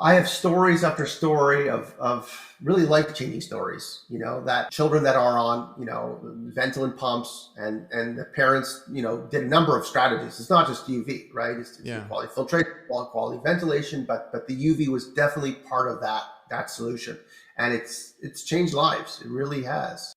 I have stories after story of really life-changing stories, that children that are on, Ventolin pumps and the parents, did a number of strategies. It's not just UV, right? It's Yeah. quality filtration, quality ventilation, but the UV was definitely part of that solution. And it's changed lives. It really has.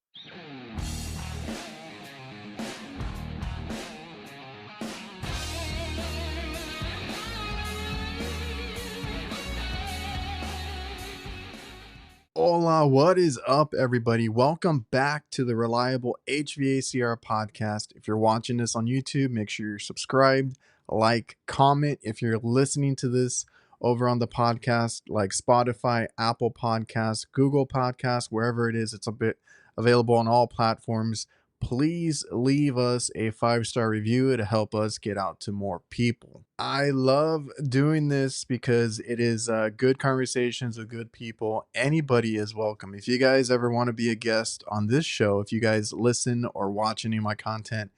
Hola, what is up, everybody? Welcome back to the Reliable HVACR podcast. If you're watching this on YouTube, make sure you're subscribed, like, comment. If you're listening to this over on the podcast, like Spotify, Apple Podcasts, Google Podcasts, wherever it is, it's a bit available on all platforms. Please leave us a 5-star review to help us get out to more people. I love doing this because it is good conversations with good people. Anybody is welcome. If you guys ever want to be a guest on this show, if you guys listen or watch any of my content,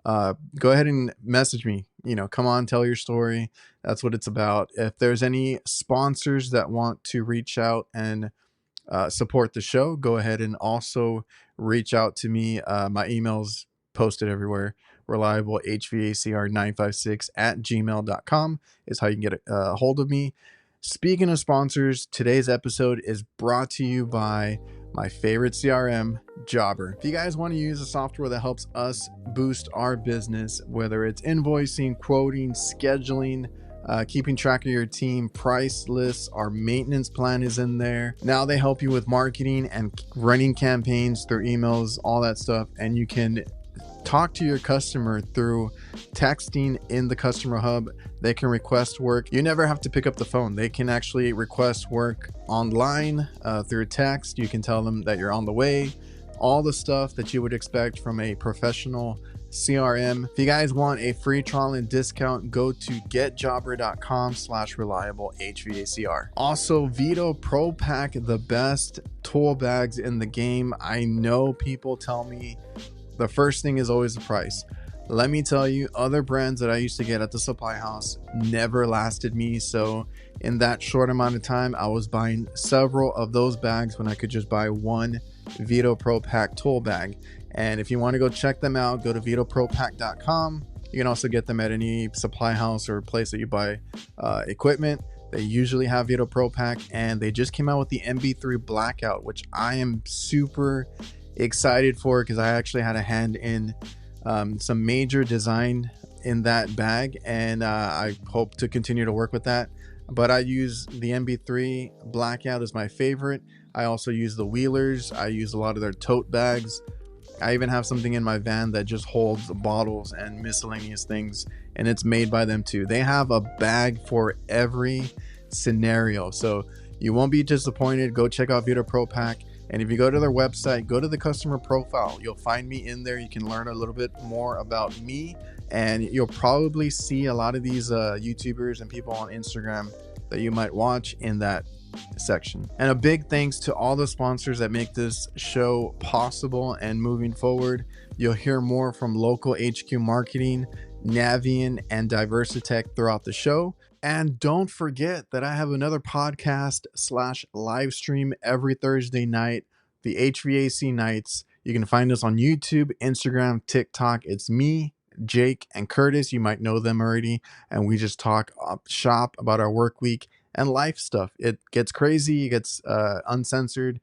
go ahead and message me. Come on, tell your story. That's what it's about. If there's any sponsors that want to reach out and support the show, go ahead and also reach out to me. My email's posted everywhere. reliablehvacr956@gmail.com is how you can get a hold of me. Speaking of sponsors, today's episode is brought to you by my favorite CRM, Jobber. If you guys want to use a software that helps us boost our business, whether it's invoicing, quoting, scheduling, keeping track of your team, price lists, our maintenance plan is in there. Now they help you with marketing and running campaigns through emails, all that stuff. And you can talk to your customer through texting in the customer hub. They can request work. You never have to pick up the phone. They can actually request work online through text. You can tell them that you're on the way. All the stuff that you would expect from a professional CRM. If you guys want a free trial and discount, go to getjobber.com/reliablehvacr. Also, VETO Pro Pack, the best tool bags in the game. I know people tell me the first thing is always the price. Let me tell you, other brands that I used to get at the supply house never lasted me. So in that short amount of time, I was buying several of those bags when I could just buy one VETO Pro Pack tool bag. And if you want to go check them out, go to vetopropack.com. You can also get them at any supply house or place that you buy equipment. They usually have VETO Pro Pack, and they just came out with the MB3 Blackout, which I am super excited for because I actually had a hand in some major design in that bag, and I hope to continue to work with that. But I use the MB3 Blackout as my favorite. I also use the Wheelers. I use a lot of their tote bags. I even have something in my van that just holds bottles and miscellaneous things, and it's made by them too. They have a bag for every scenario, so you won't be disappointed. Go check out VETO Pro Pack. And if you go to their website, go to the customer profile, you'll find me in there. You can learn a little bit more about me, and you'll probably see a lot of these YouTubers and people on Instagram that you might watch in that section. And a big thanks to all the sponsors that make this show possible and moving forward. You'll hear more from Local HQ Marketing, NAVIEN, and Diversitech throughout the show. And don't forget that I have another podcast/live stream every Thursday night, the HVAC Nights. You can find us on YouTube, Instagram, TikTok. It's me, Jake, and Curtis. You might know them already. And we just talk shop about our work week and life stuff. It gets crazy. It gets uncensored.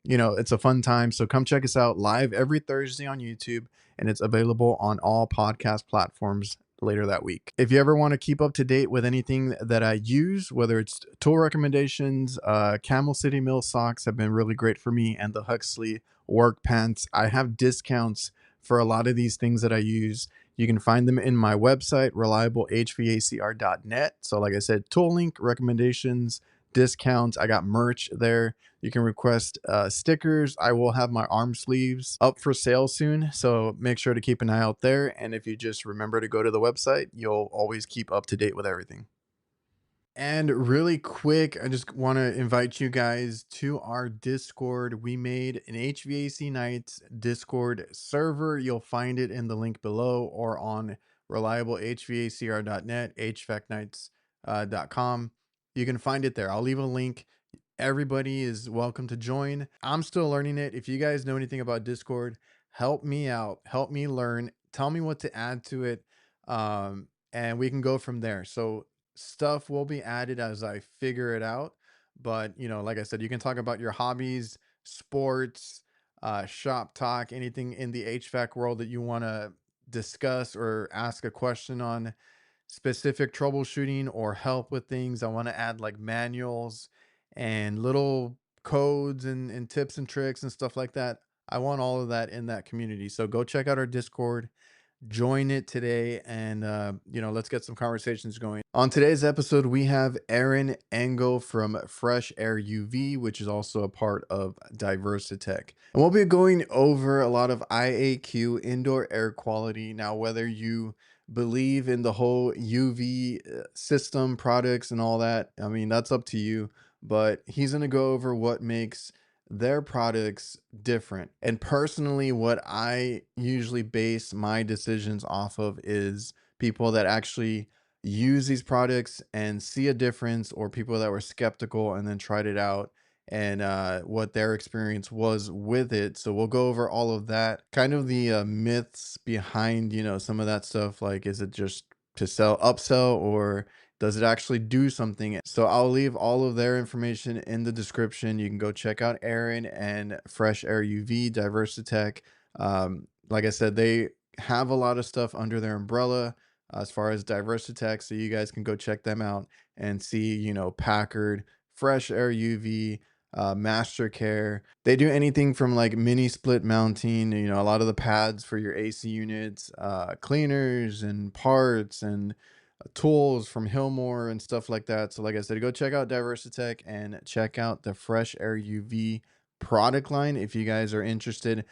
It's a fun time. So come check us out live every Thursday on YouTube. And it's available on all podcast platforms later that week. If you ever want to keep up to date with anything that I use, whether it's tool recommendations, Camel City Mill socks have been really great for me, and the Huxley work pants. I have discounts for a lot of these things that I use. You can find them in my website, reliablehvacr.net. So like I said, tool link, recommendations, discounts. I got merch there. You can request stickers. I will have my arm sleeves up for sale soon, so make sure to keep an eye out there. And if you just remember to go to the website, you'll always keep up to date with everything. And really quick, I just want to invite you guys to our Discord. We made an HVAC Nights Discord server. You'll find it in the link below or on reliablehvacr.net, hvacnights.com. You can find it there. I'll leave a link. Everybody is welcome to join. I'm still learning it. If you guys know anything about Discord, help me out, help me learn, tell me what to add to it. And we can go from there. So stuff will be added as I figure it out. But like I said, you can talk about your hobbies, sports, shop talk, anything in the HVAC world that you want to discuss or ask a question on, specific troubleshooting or help with things. I want to add like manuals and little codes and tips and tricks and stuff like that. I want all of that in that community. So go check out our Discord, join it today, and let's get some conversations going. On today's episode, we have Aaron Engel from FreshAirUV, which is also a part of Diversitech, and we'll be going over a lot of IAQ, indoor air quality. Now, whether you believe in the whole UV system products and all that, I mean, that's up to you, but he's going to go over what makes their products different. And personally, what I usually base my decisions off of is people that actually use these products and see a difference, or people that were skeptical and then tried it out, and what their experience was with it. So we'll go over all of that, kind of the myths behind some of that stuff. Like, is it just to sell, upsell, or does it actually do something? So I'll leave all of their information in the description. You can go check out Aaron and FreshAirUV, Diversitech. Like I said, they have a lot of stuff under their umbrella as far as Diversitech. So you guys can go check them out and see, Packard, FreshAirUV, Mastercare. They do anything from like mini split mounting, a lot of the pads for your AC units, cleaners and parts, and tools from Hillmore and stuff like that. So like I said, go check out Diversitech and check out the FreshAirUV product line if you guys are interested.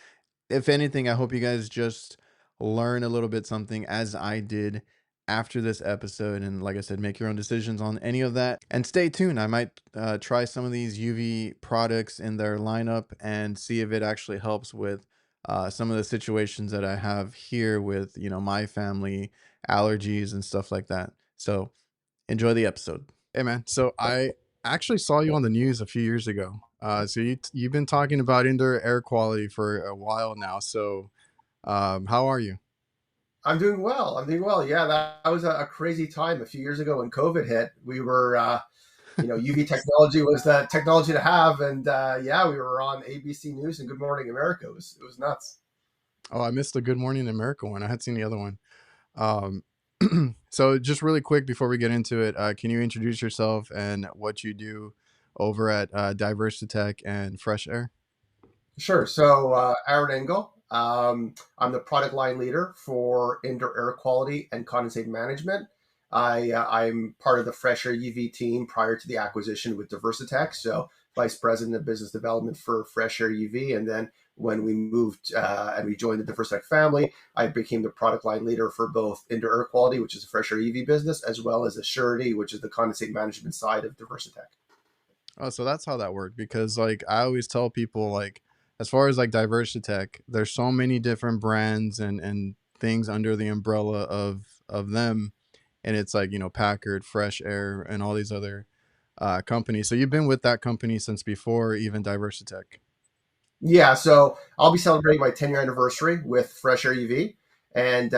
If anything, I hope you guys just learn a little bit something, as I did after this episode. And like I said, make your own decisions on any of that. And stay tuned. I might try some of these UV products in their lineup and see if it actually helps with some of the situations that I have here with, my family, allergies and stuff like that. So enjoy the episode. Hey man, so I actually saw you on the news a few years ago. So you've been talking about indoor air quality for a while now. So how are you? I'm doing well. I'm doing well. Yeah, that was a crazy time a few years ago when COVID hit. We were, UV technology was the technology to have, and yeah, we were on ABC News and Good Morning America. It was nuts. Oh, I missed the Good Morning America one. I had seen the other one. Um, so just really quick before we get into it, can you introduce yourself and what you do over at Diversitech and Fresh Air? Sure. So, Aaron Engel, I'm the product line leader for indoor air quality and condensate management. I'm part of the FreshAirUV team prior to the acquisition with Diversitech. So, vice president of business development for FreshAirUV. And then when we moved and we joined the Diversitech family, I became the product line leader for both indoor air quality, which is a FreshAirUV business, as well as Assurity, which is the condensate management side of Diversitech. Oh, so that's how that worked. Because like I always tell people, like as far as like Diversitech, there's so many different brands and things under the umbrella of them, and it's like Packard, Fresh Air, and all these other companies. So you've been with that company since before even Diversitech. Yeah, so I'll be celebrating my 10-year anniversary with FreshAirUV, and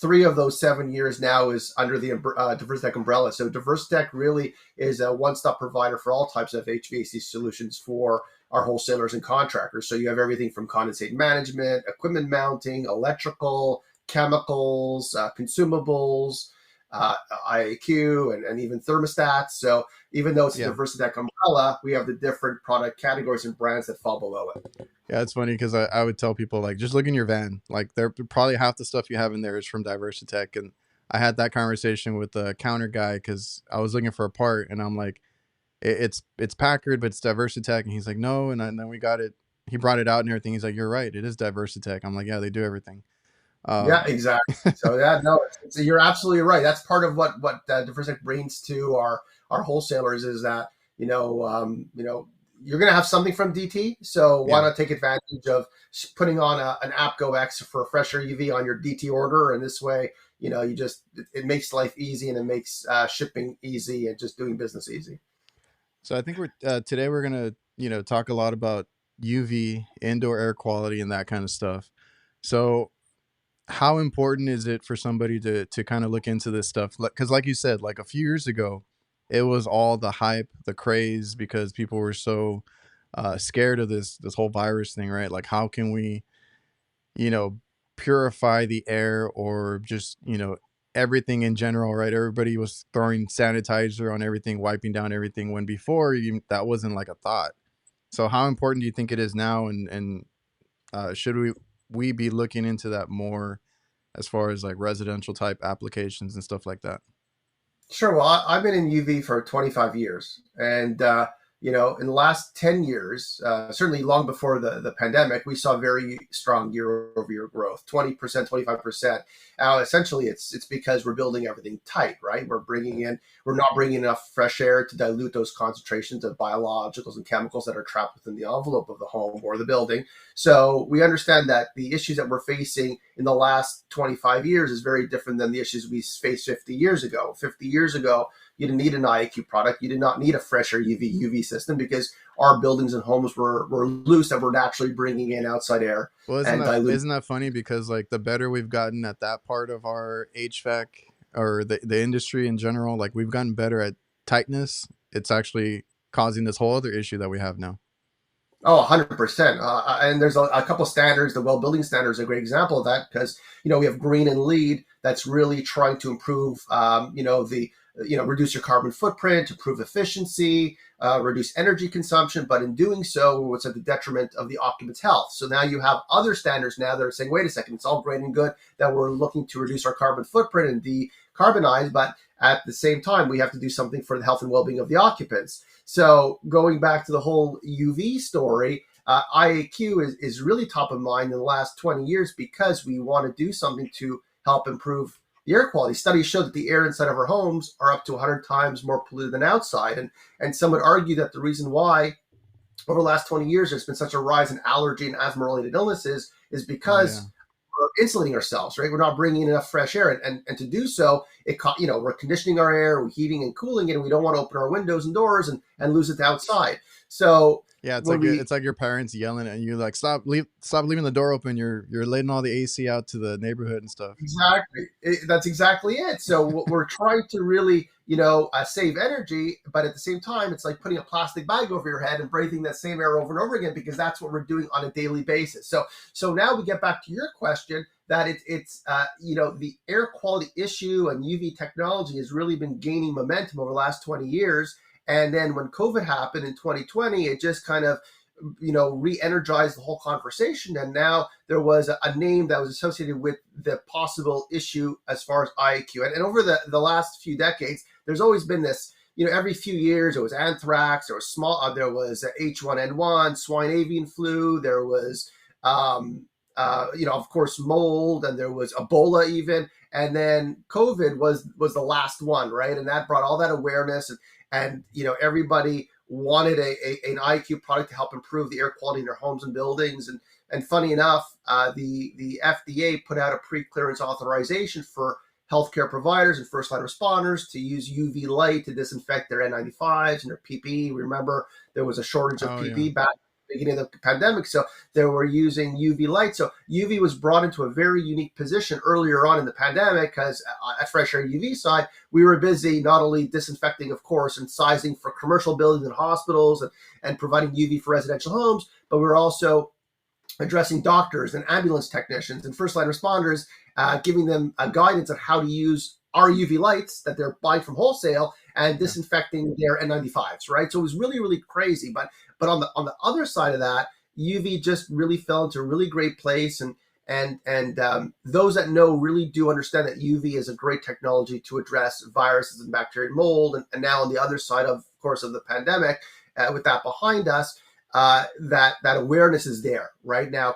3 of those 7 years now is under the Diversitech umbrella. So Diversitech really is a one-stop provider for all types of HVAC solutions for our wholesalers and contractors. So you have everything from condensate management, equipment mounting, electrical, chemicals, consumables, IAQ, and even thermostats. So even though it's a Yeah. Diversitech umbrella, we have the different product categories and brands that fall below it. Yeah, it's funny because I would tell people, like, just look in your van. Like, there probably half the stuff you have in there is from Diversitech. And I had that conversation with the counter guy because I was looking for a part, and I'm like, it's Packard, but it's Diversitech. And he's like, no. And then we got it. He brought it out and everything. He's like, you're right. It is Diversitech. I'm like, yeah, they do everything. Yeah, Um, exactly. So yeah, no, you're absolutely right. That's part of what Diversitech brings to our wholesalers is that you're going to have something from DT. So why yeah. not take advantage of putting on an AppGo X for FreshAirUV on your DT order, and this way it makes life easy, and it makes shipping easy and just doing business easy. So I think today we're gonna talk a lot about UV, indoor air quality, and that kind of stuff. So how important is it for somebody to kind of look into this stuff? Because like you said, like a few years ago, it was all the hype, the craze, because people were so scared of this whole virus thing, right? Like how can we you know, purify the air, or just, everything in general, right? Everybody was throwing sanitizer on everything, wiping down everything, when before that wasn't like a thought. So how important do you think it is now? And should we be looking into that more as far as like residential type applications and stuff like that? Sure. Well, I've been in UV for 25 years. And, in the last 10 years, certainly long before the pandemic, we saw very strong year over year growth, 20%, 25%. Essentially, it's because we're building everything tight, right? We're not bringing enough fresh air to dilute those concentrations of biologicals and chemicals that are trapped within the envelope of the home or the building. So we understand that the issues that we're facing in the last 25 years is very different than the issues we faced 50 years ago. 50 years ago, you didn't need an IAQ product. You did not need a FreshAirUV UV system because our buildings and homes were loose, and we're naturally bringing in outside air Well, and diluting. isn't that funny? Because like the better we've gotten at that part of our HVAC, or the industry in general, like we've gotten better at tightness. It's actually causing this whole other issue that we have now. Oh, 100%. And there's a couple standards. The well building standard is a great example of that because, we have green and LEED that's really trying to improve, reduce your carbon footprint, improve efficiency, reduce energy consumption. But in doing so, it's at the detriment of the occupant's health. So now you have other standards now that are saying, wait a second, it's all great and good that we're looking to reduce our carbon footprint and decarbonize, but at the same time, we have to do something for the health and well-being of the occupants. So going back to the whole UV story, IAQ is really top of mind in the last 20 years because we want to do something to help improve the air quality. Studies show that the air inside of our homes are up to 100 times more polluted than outside. And some would argue that the reason why over the last 20 years there's been such a rise in allergy and asthma-related illnesses is because we're insulating ourselves, right? We're not bringing in enough fresh air. And to do so, we're conditioning our air, we're heating and cooling it, and we don't want to open our windows and doors and lose it to outside. So yeah, it's like your parents yelling at you, like stop leaving the door open. You're letting all the AC out to the neighborhood and stuff. Exactly, that's exactly it. So we're trying to really, save energy, but at the same time, it's like putting a plastic bag over your head and breathing that same air over and over again because that's what we're doing on a daily basis. So now we get back to your question that it's the air quality issue and UV technology has really been gaining momentum over the last 20 years. And then when COVID happened in 2020, it just kind of, re-energized the whole conversation. And now there was a name that was associated with the possible issue as far as IAQ. And over the last few decades, there's always been this, every few years, there was anthrax, there was H1N1, swine avian flu, there was, of course, mold, and there was Ebola even. And then COVID was the last one, right? And that brought all that awareness and everybody wanted an IQ product to help improve the air quality in their homes and buildings. And funny enough, the FDA put out a pre-clearance authorization for healthcare providers and first line responders to use UV light to disinfect their N95s and their PPE. Remember, there was a shortage of PPE back at the beginning of the pandemic, so they were using UV light. So UV was brought into a very unique position earlier on in the pandemic because at FreshAirUV side, we were busy not only disinfecting, of course, and sizing for commercial buildings and hospitals and providing UV for residential homes, but we were also addressing doctors and ambulance technicians and first line responders, giving them guidance on how to use our UV lights that they're buying from wholesale and disinfecting their N95s, right? So it was really, really crazy. But on the other side of that, UV just really fell into a really great place. And those that know really do understand that UV is a great technology to address viruses and bacteria and mold. And now on the other side, of course, of the pandemic, with that behind us, that awareness is there right now.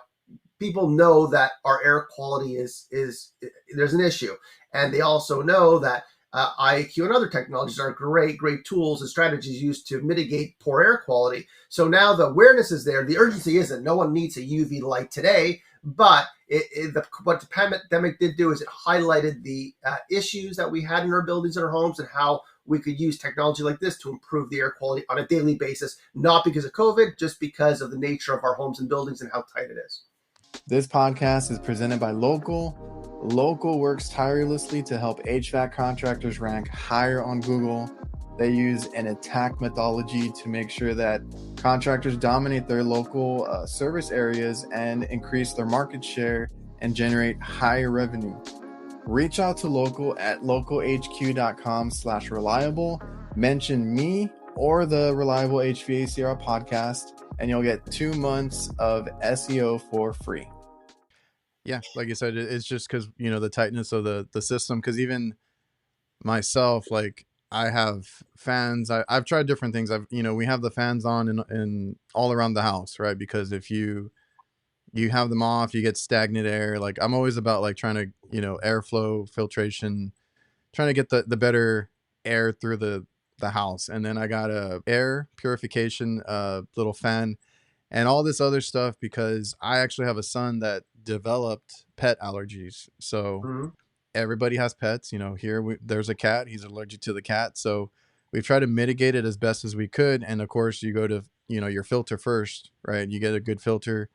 People know that our air quality is there's an issue, and they also know that IAQ and other technologies are great tools and strategies used to mitigate poor air quality. So now the awareness is there. The urgency isn't. No one needs a UV light today. But what the pandemic did do is it highlighted the issues that we had in our buildings and our homes, and how we could use technology like this to improve the air quality on a daily basis, not because of COVID, just because of the nature of our homes and buildings and how tight it is. This podcast is presented by LOKAL. LOKAL works tirelessly to help HVAC contractors rank higher on Google. They use an attack methodology to make sure that contractors dominate their local service areas and increase their market share and generate higher revenue. Reach out to LOKAL at localhq.com/reliable. Mention me or the Reliable HVACR podcast, and you'll get 2 months of SEO for free. Yeah, like you said, it's just because, you know, the tightness of the system. Because even myself, like, I have fans. I've tried different things. We have the fans on in all around the house, right? Because if you have them off, you get stagnant air. Like, I'm always about like trying to, airflow, filtration, trying to get the better air through the house. And then I got a air purification little fan and all this other stuff because I actually have a son that developed pet allergies. So Mm-hmm. everybody has pets. Here there's a cat. He's allergic to the cat. So we've tried to mitigate it as best as we could. And of course, you go to your filter first, right? You get a good filter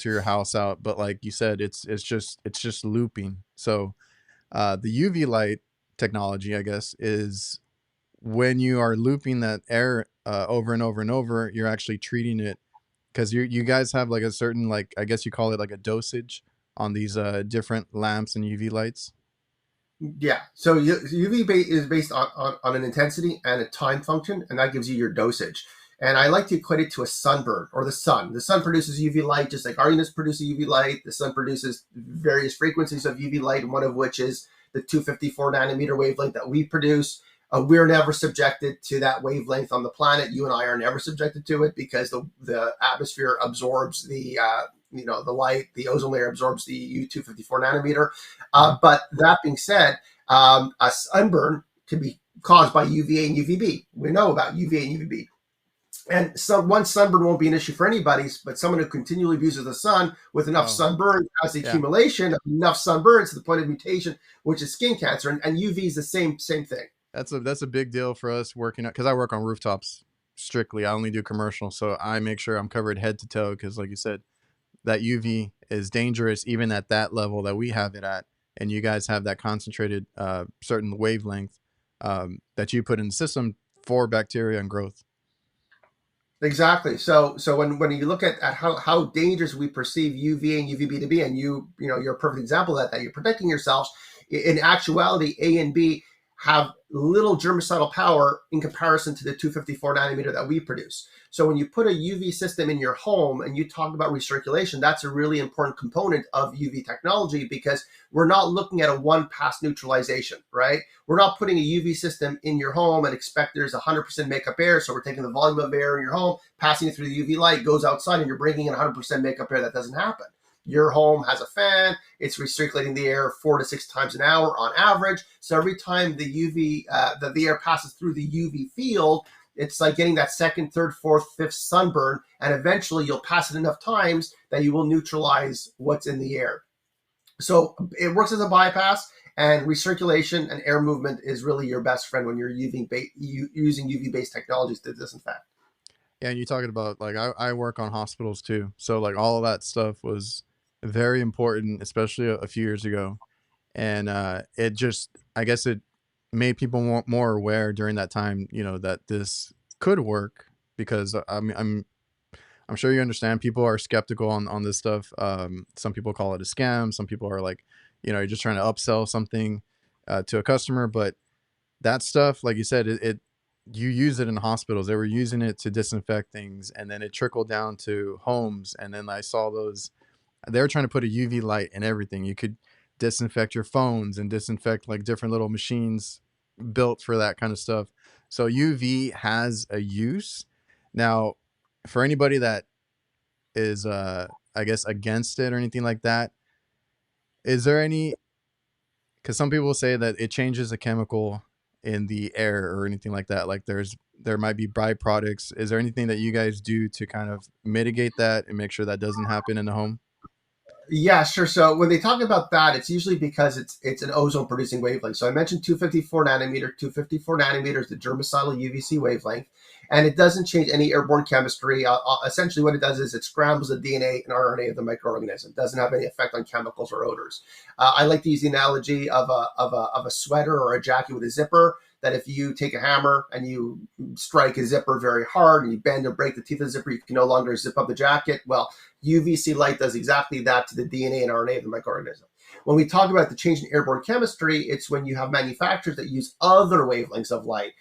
your house out. But like you said, it's just looping. So the UV light technology, I guess, is when you are looping that air over and over and over, you're actually treating it, because you guys have like a certain, like, I guess you call it like a dosage on these different lamps and UV lights. Yeah. So UV is based on an intensity and a time function, and that gives you your dosage. And I like to equate it to a sunburn or the sun. The sun produces UV light, just like our units produce UV light. The sun produces various frequencies of UV light, one of which is the 254 nanometer wavelength that we produce. We're never subjected to that wavelength on the planet. You and I are never subjected to it because the atmosphere absorbs the the light. The ozone layer absorbs the U254 nanometer. But that being said, a sunburn can be caused by UVA and UVB. We know about UVA and UVB. And one sunburn won't be an issue for anybody, but someone who continually abuses the sun with enough sunburn has the accumulation of enough sunburns to the point of mutation, which is skin cancer. And UV is the same thing. That's a big deal for us working out, because I work on rooftops strictly. I only do commercial, so I make sure I'm covered head to toe, because like you said, that UV is dangerous even at that level that we have it at, and you guys have that concentrated certain wavelength that you put in the system for bacteria and growth. Exactly. So when you look at how dangerous we perceive UVA and UVB to be, and you're a perfect example of that you're protecting yourselves. In actuality, A and B have little germicidal power in comparison to the 254 nanometer that we produce. So when you put a UV system in your home and you talk about recirculation, that's a really important component of UV technology, because we're not looking at a one-pass neutralization, right? We're not putting a UV system in your home and expect there's 100% makeup air. So we're taking the volume of air in your home, passing it through the UV light, goes outside, and you're bringing in 100% makeup air. That doesn't happen. Your home has a fan. It's recirculating the air 4 to 6 times an hour on average. So every time the air passes through the UV field, it's like getting that second, third, fourth, fifth sunburn, and eventually you'll pass it enough times that you will neutralize what's in the air. So it works as a bypass, and recirculation and air movement is really your best friend when you're using UV-based technologies to disinfect. Yeah, and you're talking about, like, I work on hospitals too, so like all of that stuff was very important, especially a few years ago, and it just, I guess it made people more aware during that time, that this could work, because I'm sure you understand, people are skeptical on this stuff. Some people call it a scam. Some people are like, you're just trying to upsell something to a customer. But that stuff, like you said, you use it in hospitals. They were using it to disinfect things, and then it trickled down to homes. And then I saw those. They were trying to put a UV light in everything. You could disinfect your phones and disinfect like different little machines built for that kind of stuff. So UV has a use. Now, for anybody that is I guess against it or anything like that, is there any Because some people say that it changes a chemical in the air or anything like that. Like there might be byproducts. Is there anything that you guys do to kind of mitigate that and make sure that doesn't happen in the home? Yeah, sure. So when they talk about that, it's usually because it's an ozone producing wavelength. So I mentioned 254 nanometer. 254 nanometers, the germicidal UVC wavelength, and it doesn't change any airborne chemistry. Essentially, what it does is it scrambles the DNA and RNA of the microorganism. It doesn't have any effect on chemicals or odors. I like to use the analogy of a sweater or a jacket with a zipper. That if you take a hammer and you strike a zipper very hard and you bend or break the teeth of the zipper, you can no longer zip up the jacket. Well, UVC light does exactly that to the DNA and RNA of the microorganism. When we talk about the change in airborne chemistry, it's when you have manufacturers that use other wavelengths of light.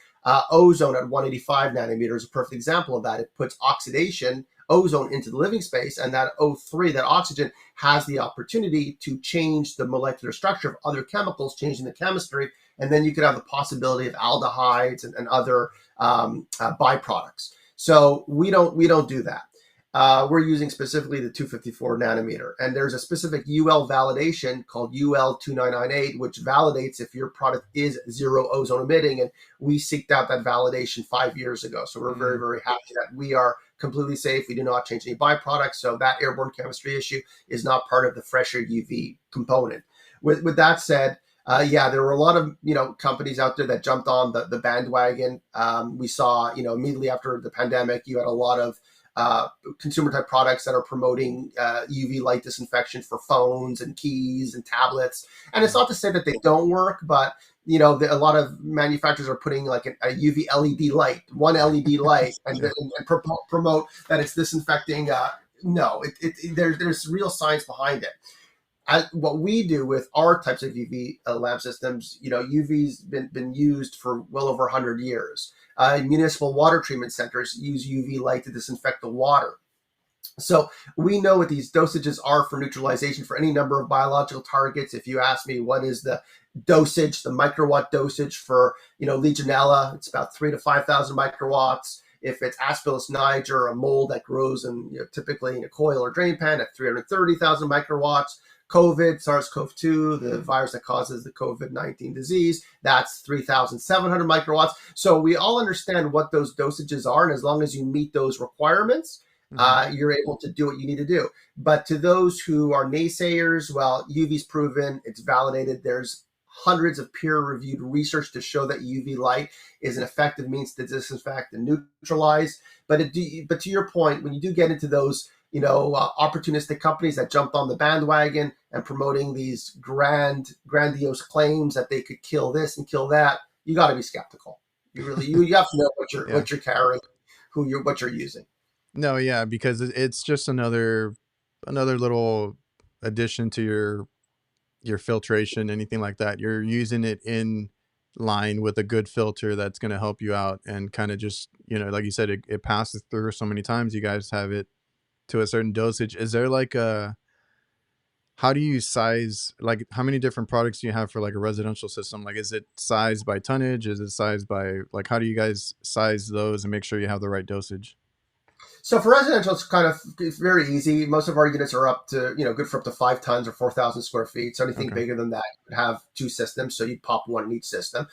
Ozone at 185 nanometers is a perfect example of that. It puts oxidation, ozone into the living space, and that O3, that oxygen, has the opportunity to change the molecular structure of other chemicals, changing the chemistry, and then you could have the possibility of aldehydes and other byproducts. So we don't do that. We're using specifically the 254 nanometer, and there's a specific UL validation called UL 2998, which validates if your product is zero ozone emitting, and we seeked out that validation 5 years ago. So we're very, very happy that we are completely safe. We do not change any byproducts, so that airborne chemistry issue is not part of the FreshAirUV component. With that said, yeah, there were a lot of companies out there that jumped on the bandwagon. We saw immediately after the pandemic, you had a lot of consumer type products that are promoting UV light disinfection for phones and keys and tablets. And it's not to say that they don't work, but a lot of manufacturers are putting like a UV LED light, one LED light, and promote that it's disinfecting. No, there's real science behind it. What we do with our types of UV lamp systems, UV's been used for well over 100 years. Municipal water treatment centers use UV light to disinfect the water. So we know what these dosages are for neutralization for any number of biological targets. If you ask me what is the dosage, the microwatt dosage for Legionella, it's about 3,000 to 5,000 microwatts. If it's Aspergillus niger, a mold that grows typically in a coil or drain pan, at 330,000 microwatts. COVID, SARS-CoV-2, the virus that causes the COVID-19 disease, that's 3,700 microwatts. So we all understand what those dosages are, and as long as you meet those requirements, you're able to do what you need to do. But to those who are naysayers, well, UV's proven, it's validated. There's hundreds of peer-reviewed research to show that UV light is an effective means to disinfect and neutralize. But to your point, when you do get into those opportunistic companies that jumped on the bandwagon and promoting these grandiose claims that they could kill this and kill that, you got to be skeptical. You have to know what you're carrying, what you're using. No, yeah, because it's just another little addition to your filtration, anything like that. You're using it in line with a good filter that's going to help you out, and kind of just like you said, it passes through so many times. You guys have it to a certain dosage. Is there like how do you size, like how many different products do you have for like a residential system? Like, is it sized by tonnage? Is it sized by, like, how do you guys size those and make sure you have the right dosage? So for residential, it's very easy. Most of our units are up to, good for up to 5 tons or 4,000 square feet. So anything bigger than that, you would have 2 systems. So you'd pop one in each system.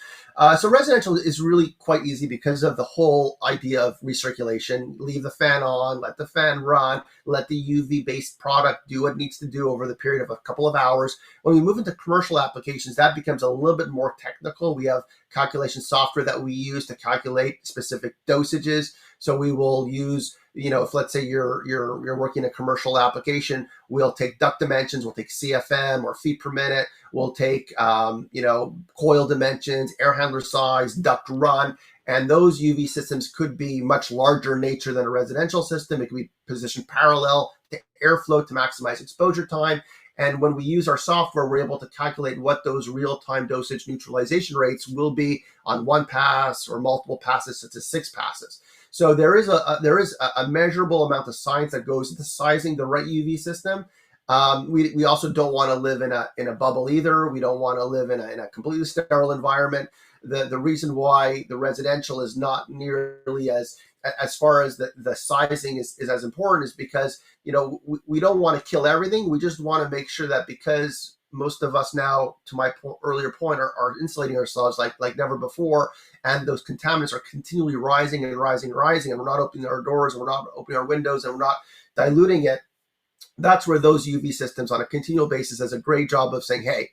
So residential is really quite easy because of the whole idea of recirculation. Leave the fan on, let the fan run, let the UV-based product do what it needs to do over the period of a couple of hours. When we move into commercial applications, that becomes a little bit more technical. We have calculation software that we use to calculate specific dosages. So we will use, if let's say you're working a commercial application, we'll take duct dimensions, we'll take CFM or feet per minute, we'll take, coil dimensions, air handler size, duct run, and those UV systems could be much larger in nature than a residential system. It could be positioned parallel to airflow to maximize exposure time. And when we use our software, we're able to calculate what those real-time dosage neutralization rates will be on one pass or multiple passes, such as 6 passes. So there is a measurable amount of science that goes into sizing the right UV system. We also don't want to live in a bubble either. We don't want to live in a completely sterile environment. The reason why the residential is not nearly as far as the sizing is as important is because we don't want to kill everything. We just want to make sure that because most of us now, to my earlier point, are insulating ourselves like never before. And those contaminants are continually rising and rising and rising. And we're not opening our doors, and we're not opening our windows, and we're not diluting it. That's where those UV systems on a continual basis does a great job of saying, hey,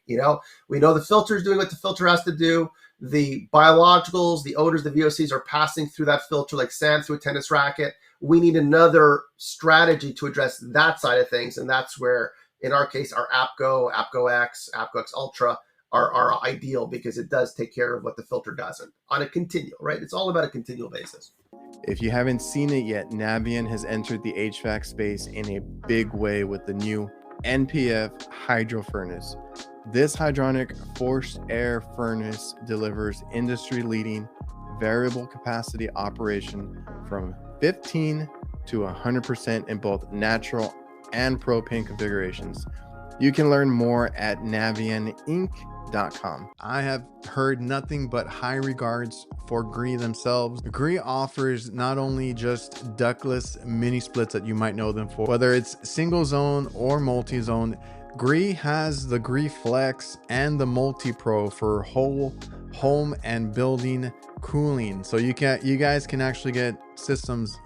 we know the filter is doing what the filter has to do. The biologicals, the odors, the VOCs are passing through that filter like sand through a tennis racket. We need another strategy to address that side of things. And that's where, in our case, our APCO X Ultra are ideal, because it does take care of what the filter doesn't on a continual, right? It's all about a continual basis. If you haven't seen it yet, NAVIEN has entered the HVAC space in a big way with the new NPF hydro furnace. This hydronic forced air furnace delivers industry-leading variable capacity operation from 15 to 100% in both natural and propane configurations. You can learn more at navieninc.com. I have heard nothing but high regards for Hvacr themselves. Hvacr offers not only just ductless mini splits that you might know them for, whether it's single zone or multi-zone. Hvacr has the Hvacr Flex and the Multi Pro for whole home and building cooling, so you guys can actually get systems,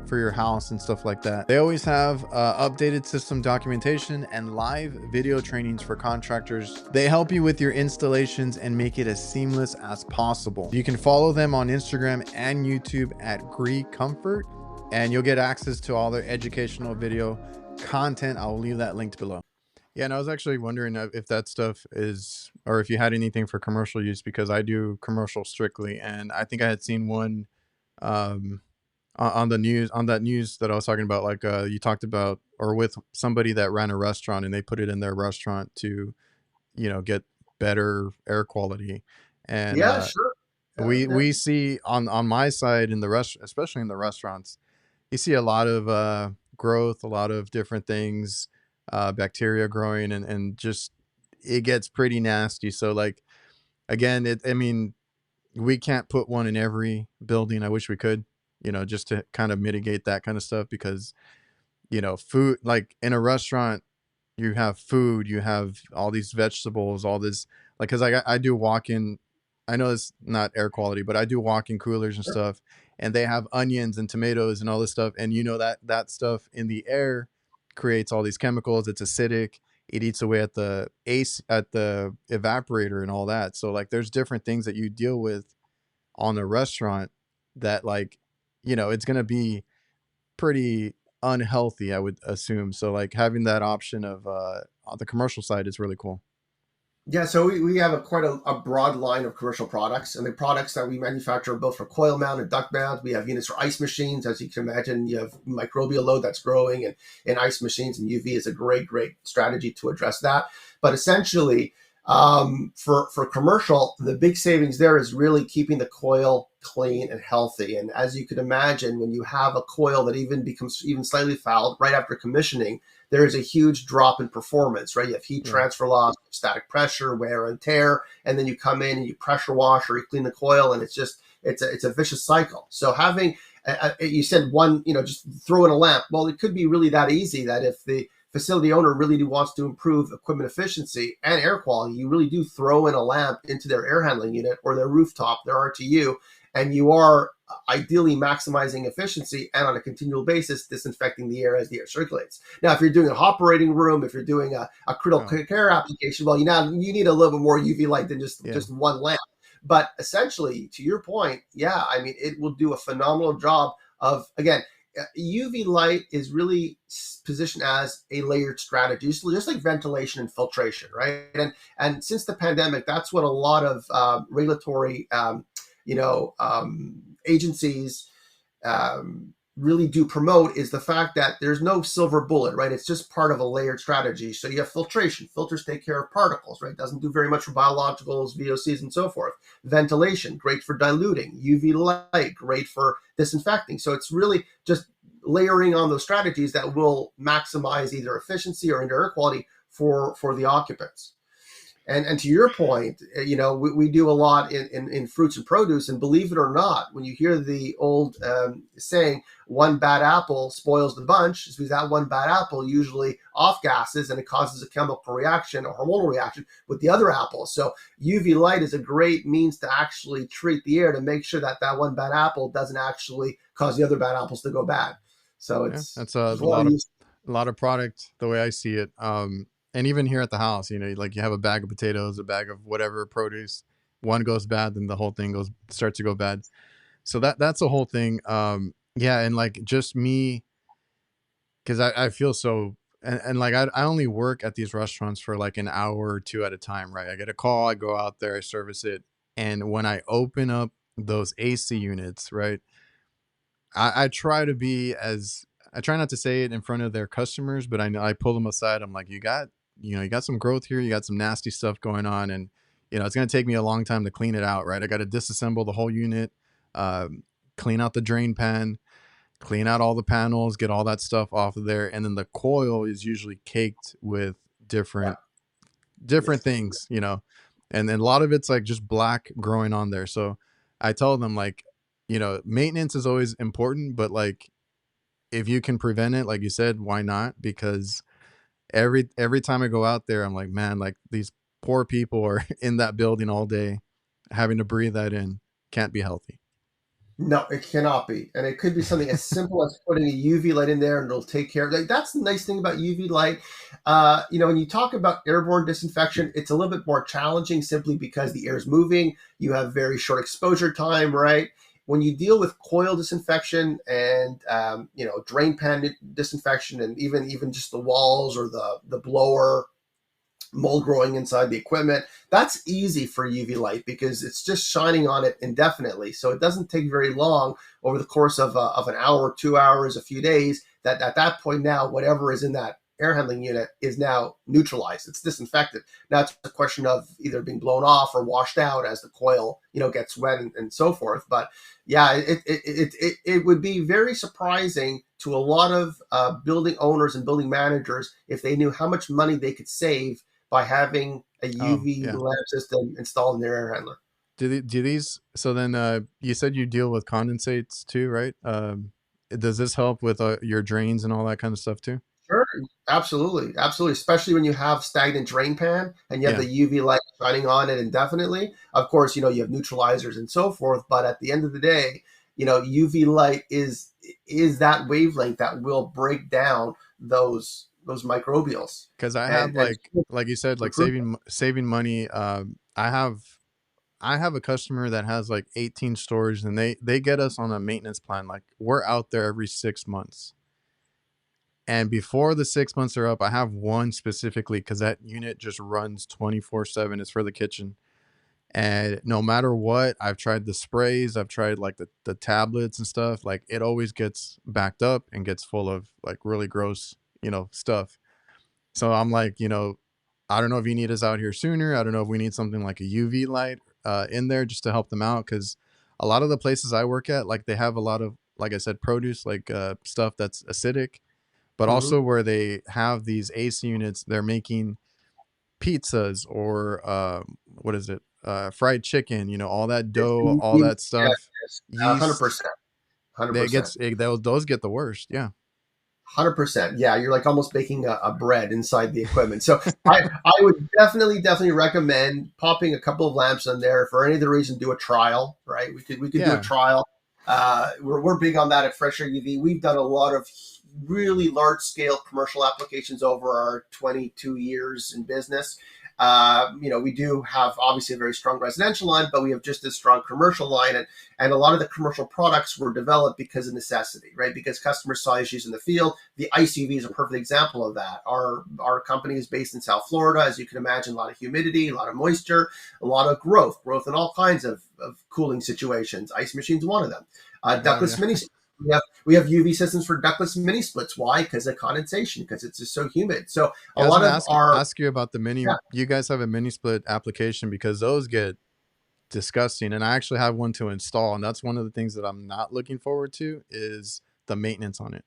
for your house and stuff like that. They always have updated system documentation and live video trainings for contractors. They help you with your installations and make it as seamless as possible. You can follow them on Instagram and YouTube at Hvacr Comfort, and you'll get access to all their educational video content. I'll leave that linked below. Yeah, and I was actually wondering if that stuff is, or if you had anything for commercial use, because I do commercial strictly, and I think I had seen one on the news, on that news that I was talking about, like you talked about, or with somebody that ran a restaurant and they put it in their restaurant to, get better air quality. And Yeah, sure. we see on my side in the especially in the restaurants, you see a lot of growth, a lot of different things, bacteria growing, and just it gets pretty nasty. So like, again, I mean, we can't put one in every building. I wish we could, just to kind of mitigate that kind of stuff, because food, like in a restaurant, you have food, you have all these vegetables, all this, like, because I do walk-in, I know it's not air quality, but I do walk-in coolers and stuff, and they have onions and tomatoes and all this stuff, and that stuff in the air creates all these chemicals. It's acidic. It eats away at the evaporator and all that. So like, there's different things that you deal with on a restaurant that, like, it's going to be pretty unhealthy, I would assume. So like, having that option of on the commercial side is really cool. Yeah, so we have quite a broad line of commercial products, and the products that we manufacture are both for coil mount and duct mount. We have units for ice machines. As you can imagine, you have microbial load that's growing, and in ice machines, and UV is a great strategy to address that. But essentially, for commercial, the big savings there is really keeping the coil clean and healthy. And as you can imagine, when you have a coil that even becomes slightly fouled right after commissioning, there is a huge drop in performance, right? You have heat transfer loss, static pressure, wear and tear, and then you come in and you pressure wash or you clean the coil, and it's a vicious cycle. So having, you said one, just throw in a lamp. Well, it could be really that easy, that if the facility owner really wants to improve equipment efficiency and air quality, you really do throw in a lamp into their air handling unit or their rooftop, their RTU, and you are ideally maximizing efficiency and on a continual basis disinfecting the air as the air circulates. Now, if you're doing an operating room, if you're doing a critical care application, well, you need a little bit more UV light than just one lamp. But essentially, to your point, yeah, I mean, it will do a phenomenal job of, again, UV light is really positioned as a layered strategy, just like ventilation and filtration, right? And since the pandemic, that's what a lot of regulatory agencies really do promote, is the fact that there's no silver bullet, right? It's just part of a layered strategy. So you have filtration. Filters take care of particles, right? Doesn't do very much for biologicals, VOCs, and so forth. Ventilation, great for diluting. UV light, great for disinfecting. So it's really just layering on those strategies that will maximize either efficiency or indoor air quality for the occupants. And to your point, we do a lot in fruits and produce. And believe it or not, when you hear the old saying, one bad apple spoils the bunch, it's because that one bad apple usually off gases and it causes a chemical reaction or hormonal reaction with the other apples. So UV light is a great means to actually treat the air to make sure that that one bad apple doesn't actually cause the other bad apples to go bad. So Yeah, it's that's there's a lot of use. a lot of product the way I see it. And even here at the house, like you have a bag of potatoes, a bag of whatever produce, one goes bad, then the whole thing starts to go bad. So that's the whole thing. Yeah, and like just me, because I feel so, and like I only work at these restaurants for like an hour or two at a time, right? I get a call, I go out there, I service it, and when I open up those AC units, right? I try to be as I try not to say it in front of their customers, but I know I pull them aside. I'm like, you got some growth here, you got some nasty stuff going on, and it's gonna take me a long time to clean it out, right? I got to disassemble the whole unit, clean out the drain pan, clean out all the panels, get all that stuff off of there, and then the coil is usually caked with Yeah. different Yes. things, and then a lot of it's like just black growing on there. So I tell them like, maintenance is always important, but like if you can prevent it, like you said, why not? Because every time I go out there, I'm like, man, like these poor people are in that building all day, having to breathe that in. Can't be healthy. No, it cannot be. And it could be something as simple as putting a UV light in there and it'll take care of it. Like, that's the nice thing about UV light. When you talk about airborne disinfection, it's a little bit more challenging simply because the air is moving. You have very short exposure time, right? When you deal with coil disinfection and drain pan disinfection and even just the walls or the blower mold growing inside the equipment, that's easy for UV light because it's just shining on it indefinitely. So it doesn't take very long over the course of an hour, 2 hours, a few days, that at that point now, whatever is in that air handling unit is now neutralized. It's disinfected. Now it's a question of either being blown off or washed out as the coil, gets wet and so forth. But yeah, it would be very surprising to a lot of building owners and building managers if they knew how much money they could save by having a Oh UV yeah. lamp system installed in their air handler. Do these? So then, you said you deal with condensates too, right? Does this help with your drains and all that kind of stuff too? Sure, absolutely, absolutely. Especially when you have stagnant drain pan and you have Yeah. the UV light shining on it indefinitely. Of course, you have neutralizers and so forth. But at the end of the day, UV light is that wavelength that will break down those microbials Because I have and like you said, like improve. saving money. I have a customer that has like 18 stores, and they get us on a maintenance plan. Like we're out there every 6 months, and before the 6 months are up, I have one specifically because that unit just runs 24/7. It's for the kitchen. And no matter what, I've tried the sprays, I've tried like the tablets and stuff, like it always gets backed up and gets full of like really gross, stuff. So I'm like, I don't know if you need us out here sooner. I don't know if we need something like a UV light in there just to help them out. Cause a lot of the places I work at, like they have a lot of, like I said, produce, like stuff that's acidic, but Mhm. also where they have these AC units, they're making pizzas or what is it? Fried chicken, all that Yes, dough, all that yes, stuff, yes, yeast, 100%, hundred they percent. gets those get the worst. Yeah. 100%. Yeah, you're like almost baking a bread inside the equipment. So I would definitely recommend popping a couple of lamps in there. For any other reason, do a trial, right? We could do a Yeah. trial. We're big on that at FreshAirUV. We've done a lot of really large scale commercial applications over our 22 years in business. We do have obviously a very strong residential line, but we have just as strong commercial line, and a lot of the commercial products were developed because of necessity, right? Because customers saw issues in the field. The ice UV is a perfect example of that. Our company is based in South Florida, as you can imagine, a lot of humidity, a lot of moisture, a lot of growth in all kinds of cooling situations. Ice machine's one of them. Oh Ductless yeah. mini. We have UV systems for ductless mini splits. Why? Because of condensation. Because it's just so humid. So a Yeah, I was lot gonna of our ask you about the mini. yeah, You guys have a mini split application because those get disgusting, and I actually have one to install, and that's one of the things that I'm not looking forward to is the maintenance on it.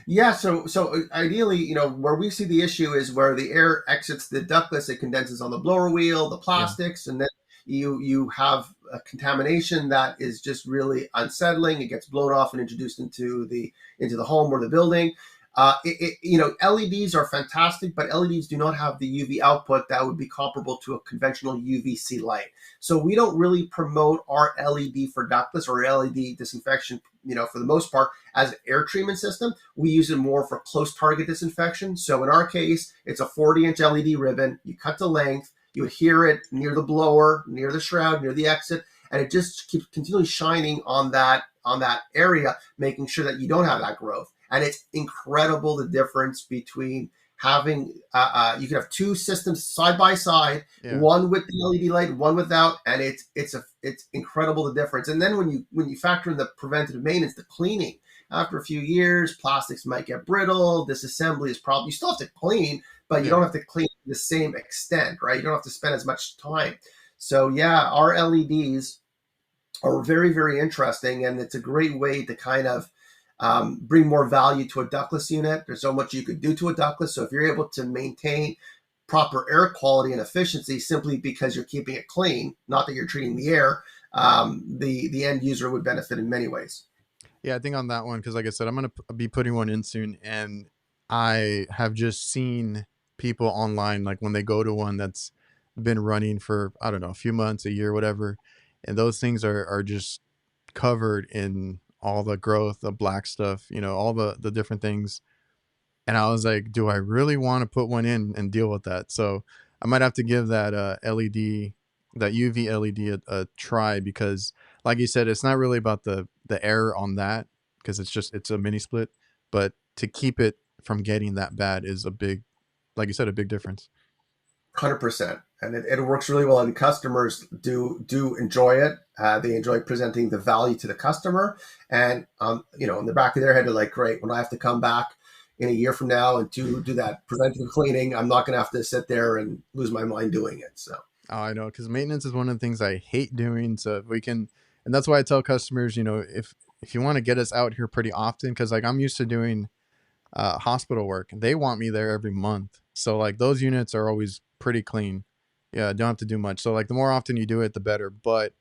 Yeah, so ideally, where we see the issue is where the air exits the ductless, it condenses on the blower wheel, the Yeah. plastics, and then you have a contamination that is just really unsettling. It gets blown off and introduced into the home or the building. LEDs are fantastic, but LEDs do not have the UV output that would be comparable to a conventional UVC light. So we don't really promote our LED for ductless or LED disinfection, for the most part, as an air treatment system. We use it more for close target disinfection. So in our case, it's a 40-inch LED ribbon. You cut the length, you adhere it near the blower, near the shroud, near the exit, and it just keeps continually shining on that area, making sure that you don't have that growth. And it's incredible the difference between having you can have two systems side by side, Yeah. one with the LED light, one without, and it's incredible the difference. And then when you factor in the preventative maintenance, the cleaning, after a few years, plastics might get brittle. Disassembly is probably, you still have to clean, but you Yeah. don't have to clean to the same extent, right? You don't have to spend as much time. So yeah, our LEDs are very, very interesting, and it's a great way to kind of bring more value to a ductless unit. There's so much you could do to a ductless. So if you're able to maintain proper air quality and efficiency simply because you're keeping it clean, not that you're treating the air, the end user would benefit in many ways. Yeah, I think on that one, because like I said, I'm gonna be putting one in soon, and I have just seen people online, like when they go to one that's been running for, I don't know, a few months, a year, whatever, and those things are just covered in all the growth, the black stuff, all the different things. And I was like, do I really want to put one in and deal with that? So I might have to give that LED, that UV LED a try, because like you said, it's not really about the air on that, because it's a mini split, but to keep it from getting that bad is a big, like you said, a big difference. 100%, and it works really well, and customers do enjoy it. They enjoy presenting the value to the customer, and in the back of their head, they're like, great, when I have to come back in a year from now and to do that preventative cleaning, I'm not going to have to sit there and lose my mind doing it. So Oh, I know, because maintenance is one of the things I hate doing. So if we can, and that's why I tell customers, if you want to get us out here pretty often, because like I'm used to doing hospital work. They want me there every month. So like those units are always pretty clean. Yeah, don't have to do much. So like the more often you do it, the better. But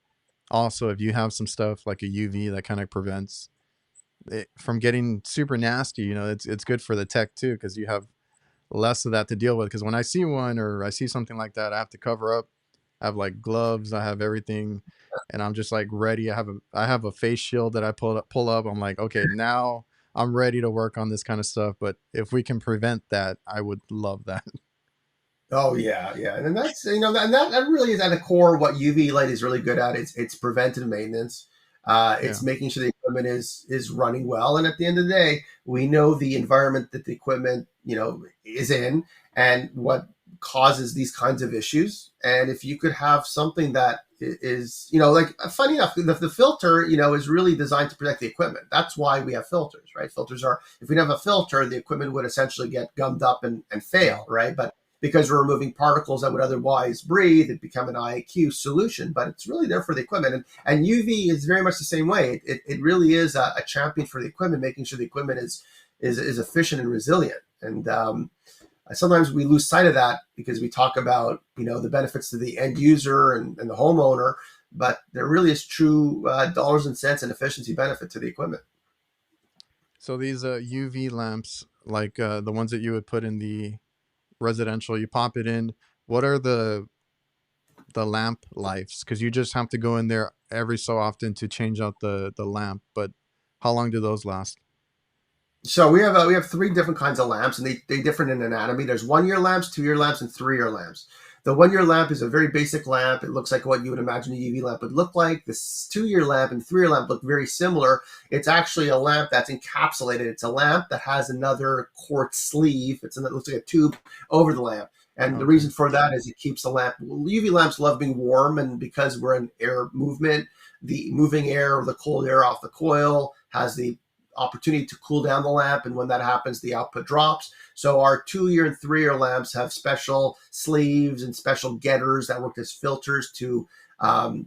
also if you have some stuff like a UV that kind of prevents it from getting super nasty, it's good for the tech too, because you have less of that to deal with. Because when I see one or I see something like that, I have to cover up. I have like gloves, I have everything, and I'm just like ready. I have a face shield that I pull up. I'm like, okay, now I'm ready to work on this kind of stuff. But if we can prevent that, I would love that. oh yeah, yeah, and that's that really is at the core what UV light is really good at. It's preventative maintenance. Yeah. It's making sure the equipment is running well, and at the end of the day, we know the environment that the equipment is in and what causes these kinds of issues. And if you could have something that is like funny enough, the filter is really designed to protect the equipment. That's why we have filters, right? Filters are, if we didn't have a filter, the equipment would essentially get gummed up and Yeah. fail, right? But because we're removing particles that would otherwise breathe, it become an IAQ solution, but it's really there for the equipment. And UV is very much the same way. It really is a champion for the equipment, making sure the equipment is efficient and resilient. And sometimes we lose sight of that because we talk about the benefits to the end user and the homeowner, but there really is true dollars and cents and efficiency benefit to the equipment. So these UV lamps, like the ones that you would put in the residential, you pop it in. What are the lamp lives? Because you just have to go in there every so often to change out the lamp. But how long do those last? So we have three different kinds of lamps, and they differ in anatomy. There's 1 year lamps, 2 year lamps, and 3 year lamps. The 1 year lamp is a very basic lamp. It looks like what you would imagine a UV lamp would look like. This 2 year lamp and 3 year lamp look very similar. It's actually a lamp that's encapsulated. It's a lamp that has another quartz sleeve. It looks like a tube over the lamp. And the Okay. reason for that is it keeps the lamp. UV lamps love being warm, and because we're in air movement, the moving air or the cold air off the coil has the opportunity to cool down the lamp, and when that happens, the output drops. So our 2 year and 3 year lamps have special sleeves and special getters that work as filters to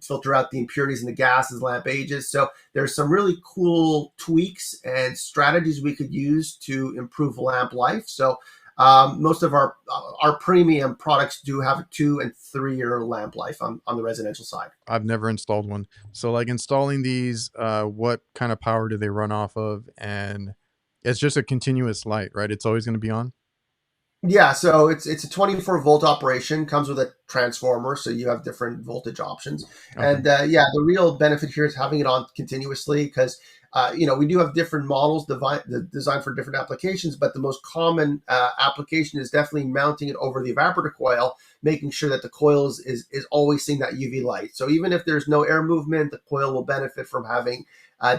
filter out the impurities in the gas as the lamp ages. So there's some really cool tweaks and strategies we could use to improve lamp life. So most of our premium products do have a 2 and 3 year lamp life on the residential side. I've never installed one. So like installing these, what kind of power do they run off of? And it's just a continuous light, right? It's always going to be on. Yeah, so it's a 24-volt operation, comes with a transformer, so you have different voltage options. Okay. And yeah, the real benefit here is having it on continuously because we do have different models designed for different applications, but the most common application is definitely mounting it over the evaporator coil, making sure that the coil is always seeing that UV light. So even if there's no air movement, the coil will benefit from having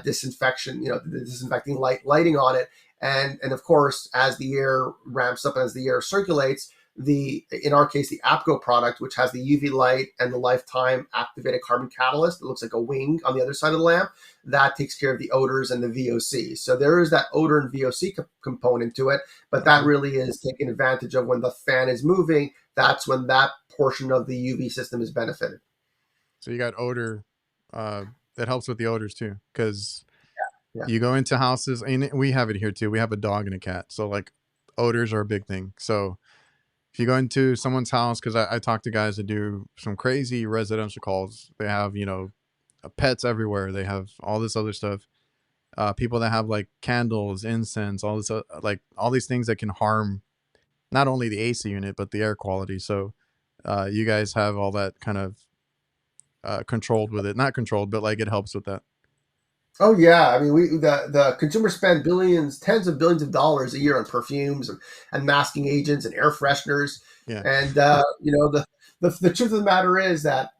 disinfection, the disinfecting lighting on it. And of course, as the air ramps up, as the air circulates, in our case, the APCO product, which has the UV light and the lifetime activated carbon catalyst, it looks like a wing on the other side of the lamp, that takes care of the odors and the VOC. So there is that odor and VOC component to it, but that really is taking advantage of when the fan is moving. That's when that portion of the UV system is benefited. So you got odor, that helps with the odors too, because Yeah. you go into houses, and we have it here too. We have a dog and a cat, so like odors are a big thing. So if you go into someone's house, because I talk to guys that do some crazy residential calls, they have pets everywhere. They have all this other stuff. People that have like candles, incense, all this like all these things that can harm not only the AC unit but the air quality. So you guys have all that kind of controlled with it, not controlled, but like it helps with that. Oh yeah, I mean, the consumers spend billions, tens of billions of dollars a year on perfumes and masking agents and air fresheners, Yeah. and the truth of the matter is that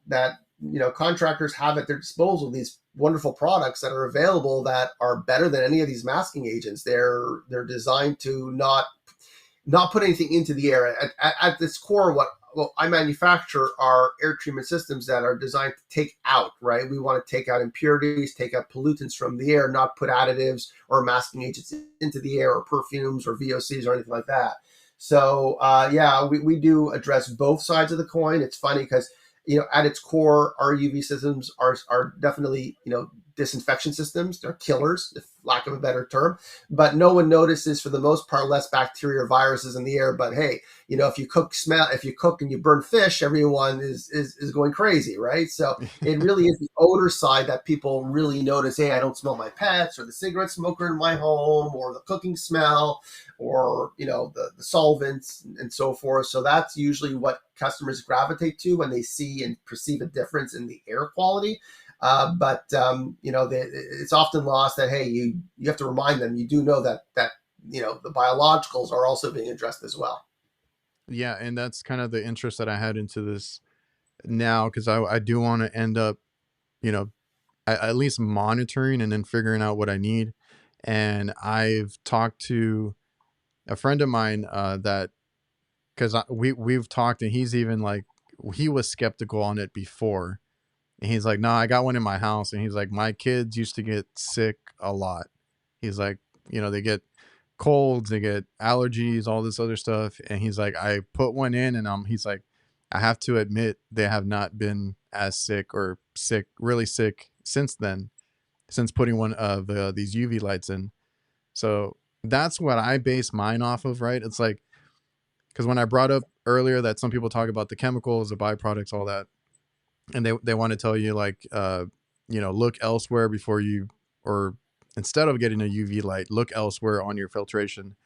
contractors have at their disposal these wonderful products that are available that are better than any of these masking agents. They're designed to not put anything into the air. At its core, what I manufacture are air treatment systems that are designed to take out, right? We want to take out impurities, take out pollutants from the air, not put additives or masking agents into the air or perfumes or VOCs or anything like that. So yeah, we do address both sides of the coin. It's funny because, at its core, our UV systems are definitely, disinfection systems. They're killers, if lack of a better term, but no one notices for the most part less bacteria or viruses in the air. But hey, if you cook and you burn fish, everyone is going crazy, right? So it really is the odor side that people really notice. Hey, I don't smell my pets or the cigarette smoker in my home or the cooking smell or the solvents and so forth. So that's usually what customers gravitate to when they see and perceive a difference in the air quality. But it's often lost that, hey, you have to remind them, you do know that the biologicals are also being addressed as well. Yeah, and that's kind of the interest that I had into this now, because I do want to end up, at least monitoring and then figuring out what I need. And I've talked to a friend of mine that, because we've talked, and he's even like, he was skeptical on it before. And he's like, no, I got one in my house. And he's like, my kids used to get sick a lot. He's like, they get colds, they get allergies, all this other stuff. And he's like, I put one in, and he's like, I have to admit they have not been as sick or really sick since then, since putting one of these UV lights in. So that's what I base mine off of, right? It's like, because when I brought up earlier that some people talk about the chemicals, the byproducts, all that, and they want to tell you like, look elsewhere before you, or instead of getting a UV light, look elsewhere on your filtration.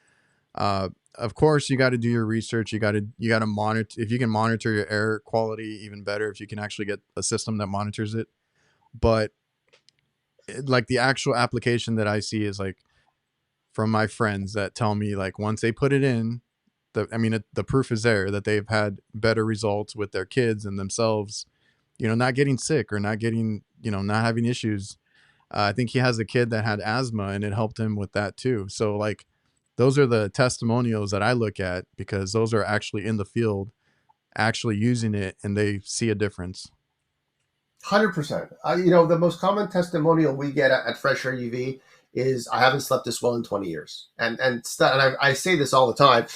Of course, you got to do your research. You got to monitor. If you can monitor your air quality, even better. If you can actually get a system that monitors it. But like the actual application that I see is like from my friends that tell me like once they put it in, the proof is there that they've had better results with their kids and themselves, not getting sick or not getting, not having issues. I think he has a kid that had asthma, and it helped him with that too. So like, those are the testimonials that I look at, because those are actually in the field, actually using it, and they see a difference. 100%. The most common testimonial we get at FreshAirUV is, I haven't slept this well in 20 years. And I say this all the time.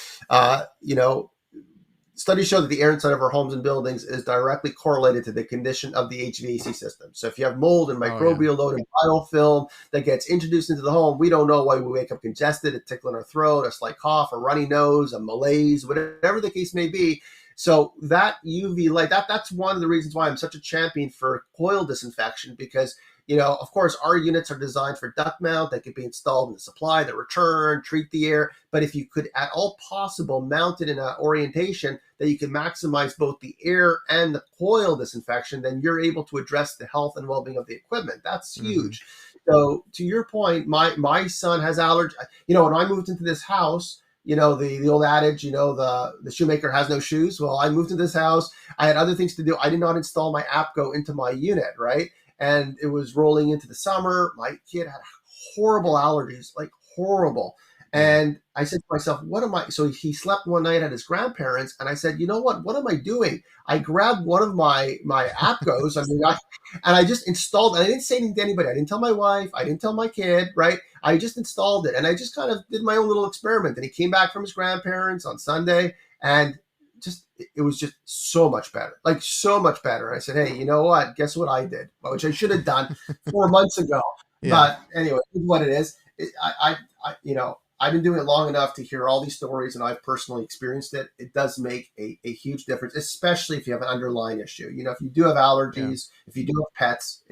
studies show that the air inside of our homes and buildings is directly correlated to the condition of the HVAC system. So if you have mold and microbial load and biofilm that gets introduced into the home, we don't know why we wake up congested, a tickle in our throat, a slight cough, a runny nose, a malaise, whatever the case may be. So that UV light, that's one of the reasons why I'm such a champion for coil disinfection, because of course, our units are designed for duct mount. They could be installed in the supply, the return, treat the air. But if you could at all possible mount it in an orientation that you can maximize both the air and the coil disinfection, then you're able to address the health and well-being of the equipment. That's huge. So to your point, my son has allergies. When I moved into this house, the old adage, the shoemaker has no shoes. Well, I moved into this house. I had other things to do. I did not install my APCO into my unit, right? And it was rolling into the summer. My kid had horrible allergies, like horrible. And I said to myself, what am I? So he slept one night at his grandparents, and I said, you know what am I doing? I grabbed one of my APCOs, and I just installed it. I didn't say anything to anybody. I didn't tell my wife. I didn't tell my kid, right? I just installed it, and I just kind of did my own little experiment. And he came back from his grandparents on Sunday, and it was just so much better, like so much better. And I said, hey, you know what? Guess what I did? Which I should have done 4 months ago. But anyway, what it is, I've been doing it long enough to hear all these stories, and I've personally experienced it. It does make a huge difference, especially if you have an underlying issue. If you do have allergies, if you do have pets,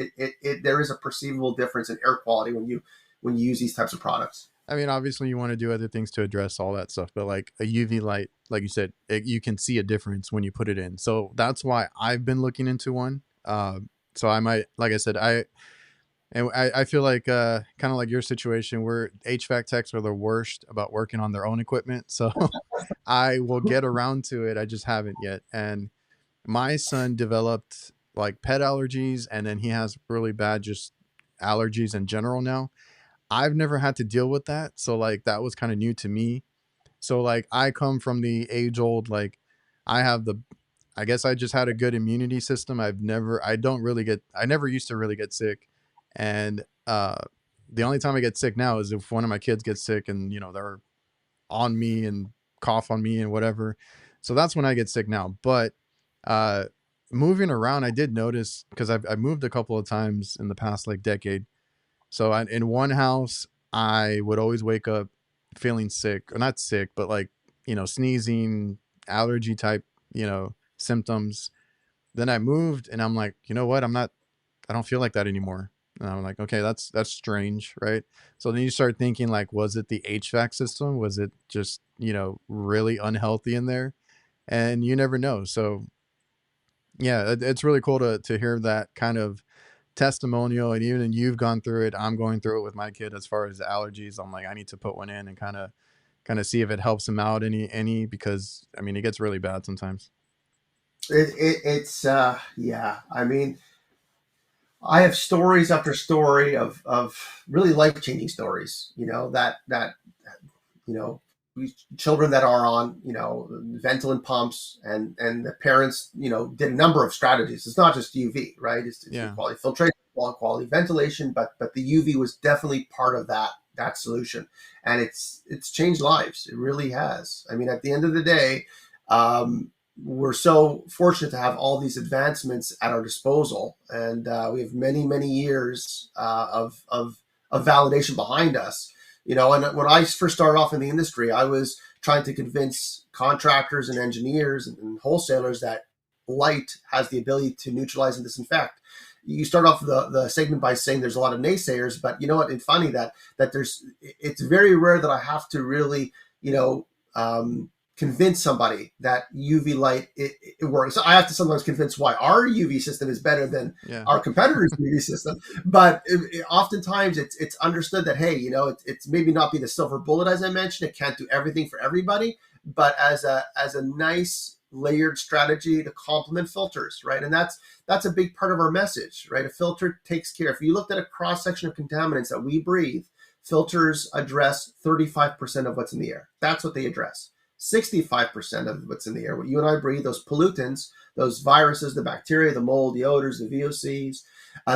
there is a perceivable difference in air quality when you use these types of products. I mean, obviously you want to do other things to address all that stuff, but like a UV light, like you said, you can see a difference when you put it in. So that's why I've been looking into one. So I might, like I said, I feel like kind of like your situation where HVAC techs are the worst about working on their own equipment. So I will get around to it. I just haven't yet. And my son developed like pet allergies, and then he has really bad just allergies in general now. I've never had to deal with that. So like that was kind of new to me. So like I come from the age old, like I guess I just had a good immunity system. I never used to really get sick. And the only time I get sick now is if one of my kids gets sick and, they're on me and cough on me and whatever. So that's when I get sick now. But moving around, I did notice, because I've moved a couple of times in the past like decade. So in one house, I would always wake up feeling sick, or not sick, but like, sneezing, allergy type, symptoms. Then I moved and I'm like, you know what? I don't feel like that anymore. And I'm like, okay, that's strange. Right. So then you start thinking like, was it the HVAC system? Was it just, really unhealthy in there? And you never know. So yeah, it's really cool to hear that kind of testimonial. And even you've gone through it, I'm going through it with my kid as far as the allergies. I'm like, I need to put one in and kind of see if it helps him out any, because I mean, it gets really bad sometimes. It's I mean, I have stories after story of really life-changing stories, children that are on, Ventolin pumps, and the parents, did a number of strategies. It's not just UV, right? It's quality filtration, quality ventilation, but the UV was definitely part of that solution. And it's changed lives. It really has. I mean, at the end of the day, we're so fortunate to have all these advancements at our disposal, and we have many, many years of validation behind us. And when I first started off in the industry, I was trying to convince contractors and engineers and wholesalers that light has the ability to neutralize and disinfect. You start off the segment by saying there's a lot of naysayers, but you know what? It's funny that it's very rare that I have to really, convince somebody that UV light it works. So I have to sometimes convince why our UV system is better than our competitors' UV system. But oftentimes it's understood that, hey, it's maybe not be the silver bullet, as I mentioned. It can't do everything for everybody, but as a nice layered strategy to complement filters, right? And that's a big part of our message, right? A filter takes care. If you looked at a cross section of contaminants that we breathe, filters address 35% of what's in the air. That's what they address. 65% of what's in the air, what you and I breathe, those pollutants, those viruses, the bacteria, the mold, the odors, the VOCs,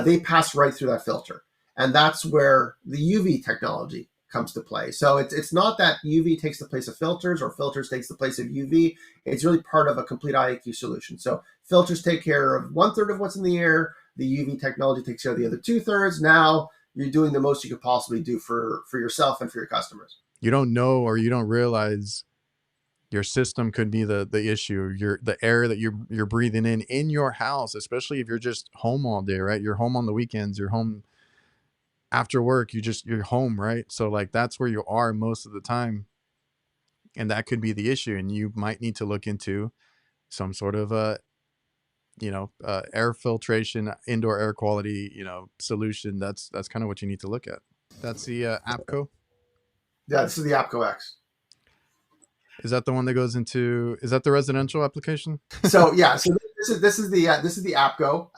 they pass right through that filter. And that's where the UV technology comes to play. So it's not that UV takes the place of filters or filters takes the place of UV. It's really part of a complete IAQ solution. So filters take care of 1/3 of what's in the air. The UV technology takes care of the other 2/3. Now you're doing the most you could possibly do for yourself and for your customers. You don't know, or you don't realize your system could be the issue. The air that you're breathing in your house, especially if you're just home all day, right? You're home on the weekends, you're home after work, you're home, right? So like that's where you are most of the time, and that could be the issue, and you might need to look into some sort of air filtration, indoor air quality, solution. That's kind of what you need to look at. That's the APCO. Yeah, this is the APCO X. Is that the one that goes into? Is that the residential application? So yeah, so this is the APCO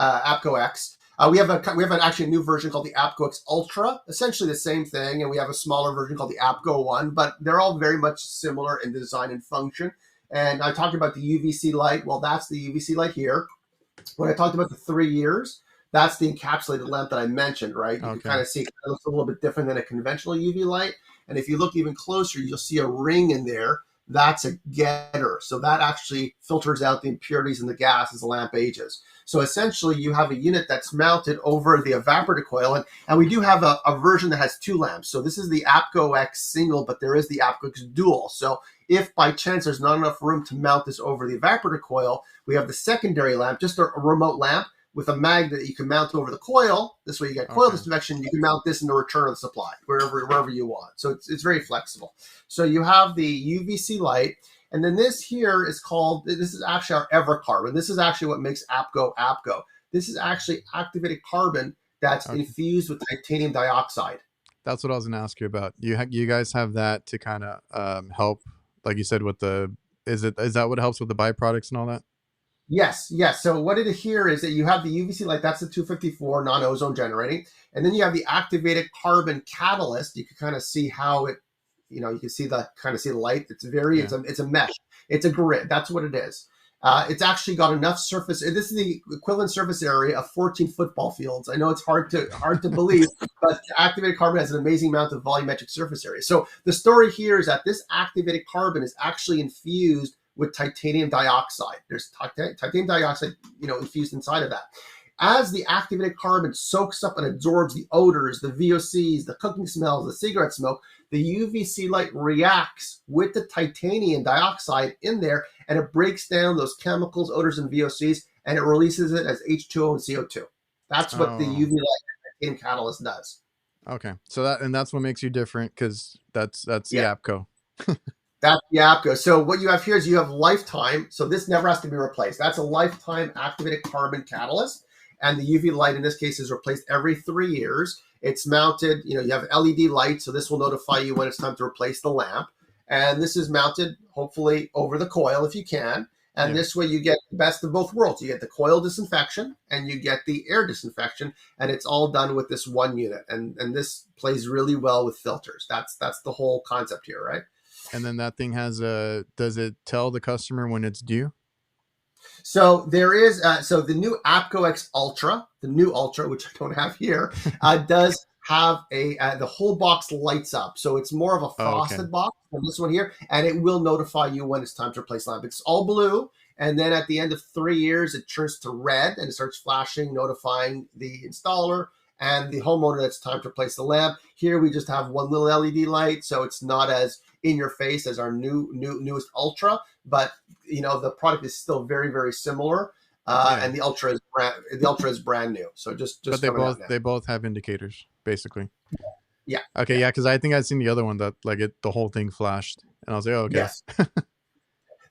X. We have actually a new version called the APCO X Ultra, essentially the same thing, and we have a smaller version called the APCO One, but they're all very much similar in design and function. And I talked about the UVC light. Well, that's the UVC light here. When I talked about the 3 years, that's the encapsulated lamp that I mentioned, right? You can kind of see it looks a little bit different than a conventional UV light. And if you look even closer, you'll see a ring in there. That's a getter. So that actually filters out the impurities in the gas as the lamp ages. So essentially, you have a unit that's mounted over the evaporator coil. And we do have a version that has 2 lamps. So this is the APCO X single, but there is the APCO X dual. So if by chance there's not enough room to mount this over the evaporator coil, we have the secondary lamp, just a remote lamp with a magnet that you can mount over the coil. This way you get coil disinfection. You can mount this in the return of the supply, wherever you want. So it's very flexible. So you have the UVC light. And then this here is this is actually our Hvacr. This is actually what makes APCO. This is actually activated carbon that's infused with titanium dioxide. That's what I was going to ask you about. You guys have that to kind of help, like you said, with is that what helps with the byproducts and all that? Yes. So what it is here is that you have the UVC light, that's the 254 non-ozone generating. And then you have the activated carbon catalyst. You can kind of see how it, you can see the light. It's it's a mesh. It's a grid. That's what it is. It's actually got enough surface. This is the equivalent surface area of 14 football fields. I know it's hard to believe, but activated carbon has an amazing amount of volumetric surface area. So the story here is that this activated carbon is actually infused with titanium dioxide. There's titanium dioxide, infused inside of that. As the activated carbon soaks up and absorbs the odors, the VOCs, the cooking smells, the cigarette smoke, the UVC light reacts with the titanium dioxide in there, and it breaks down those chemicals, odors, and VOCs, and it releases it as H2O and CO2. That's what the UV light titanium catalyst does. Okay, so that's what makes you different, because that's the APCO. That's the APCO. So what you have here is you have lifetime. So this never has to be replaced. That's a lifetime activated carbon catalyst. And the UV light in this case is replaced every 3 years. It's mounted, you have LED lights. So this will notify you when it's time to replace the lamp. And this is mounted hopefully over the coil if you can. And this way you get the best of both worlds. You get the coil disinfection and you get the air disinfection. And it's all done with this one unit. And this plays really well with filters. That's the whole concept here, right? And then that thing does it tell the customer when it's due? So there is, the new APCO X Ultra, which I don't have here, does have the whole box lights up. So it's more of a frosted box than this one here, and it will notify you when it's time to replace the lamp. It's all blue, and then at the end of 3 years, it turns to red, and it starts flashing, notifying the installer and the homeowner that it's time to replace the lamp. Here we just have one little LED light, so it's not as in your face as our newest Ultra, but the product is still very, very similar. And the Ultra is brand new. So just but they both have indicators basically. Yeah. Okay. Yeah. Cause I think I'd seen the other one that the whole thing flashed, and I was like, oh, okay. Yes.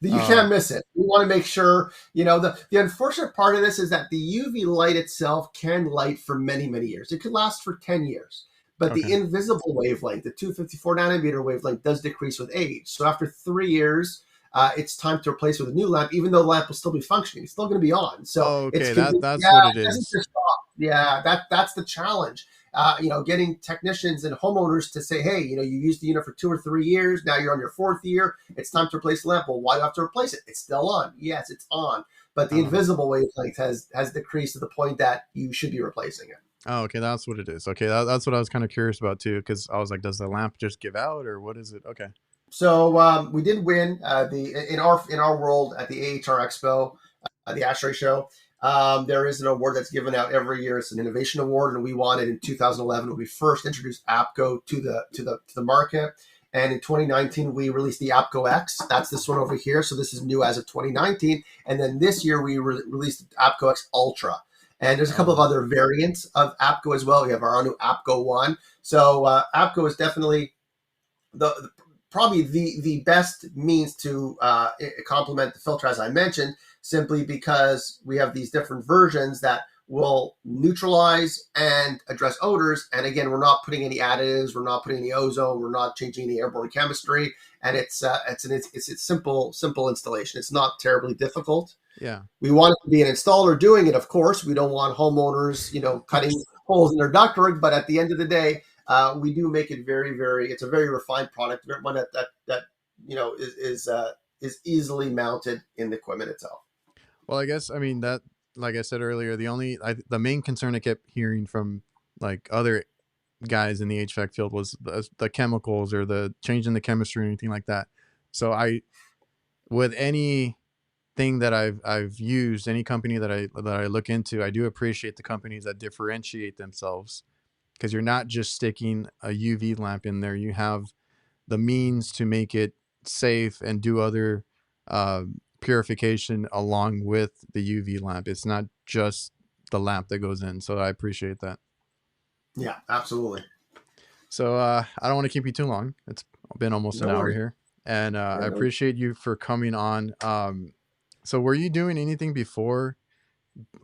You can't miss it. You want to make sure, the unfortunate part of this is that the UV light itself can light for many, many years. It could last for 10 years. But the invisible wavelength, the 254 nanometer wavelength, does decrease with age. So after 3 years, it's time to replace with a new lamp, even though the lamp will still be functioning. It's still going to be on. So that's what it is. Yeah, that's the challenge. Getting technicians and homeowners to say, hey, you used the unit for 2 or 3 years. Now you're on your 4th year. It's time to replace the lamp. Well, why do you have to replace it? It's still on. Yes, it's on. But the invisible wavelength has decreased to the point that you should be replacing it. Oh, okay, that's what it is. Okay, that's what I was kind of curious about too, because I was like, does the lamp just give out, or what is it? Okay. So we did win the in our world at the AHR Expo, the ASHRAE show. There is an award that's given out every year. It's an innovation award, and we won it in 2011 when we first introduced APCO to the market. And in 2019, we released the APCO X. That's this one over here. So this is new as of 2019. And then this year, we released APCO X Ultra. And there's a couple of Oh, other variants of APCO as well. We have our own new APCO One. So APCO is definitely the probably the best means to complement the filter, as I mentioned, simply because we have these different versions that will neutralize and address odors. And again, we're not putting any additives, we're not putting any ozone, we're not changing any airborne chemistry, and it's a simple installation. It's not terribly difficult. yeah. We want it to be an installer doing it, of course. We don't want homeowners, cutting holes in their ductwork. But at the end of the day, we do make it very, very. It's a very refined product, one that is easily mounted in the equipment itself. Well, I guess I mean that, like I said earlier, the main concern I kept hearing from like other guys in the HVAC field was the chemicals or the change in the chemistry or anything like that. So with anything that I've used, any company that I look into, I do appreciate the companies that differentiate themselves, because you're not just sticking a UV lamp in there. You have the means to make it safe and do other uh, purification along with the UV lamp. It's not just the lamp that goes in. So I appreciate that. Yeah, absolutely. So I don't want to keep you too long. It's been almost an No hour worries. here, and Yeah, I no. appreciate you for coming on. So were you doing anything before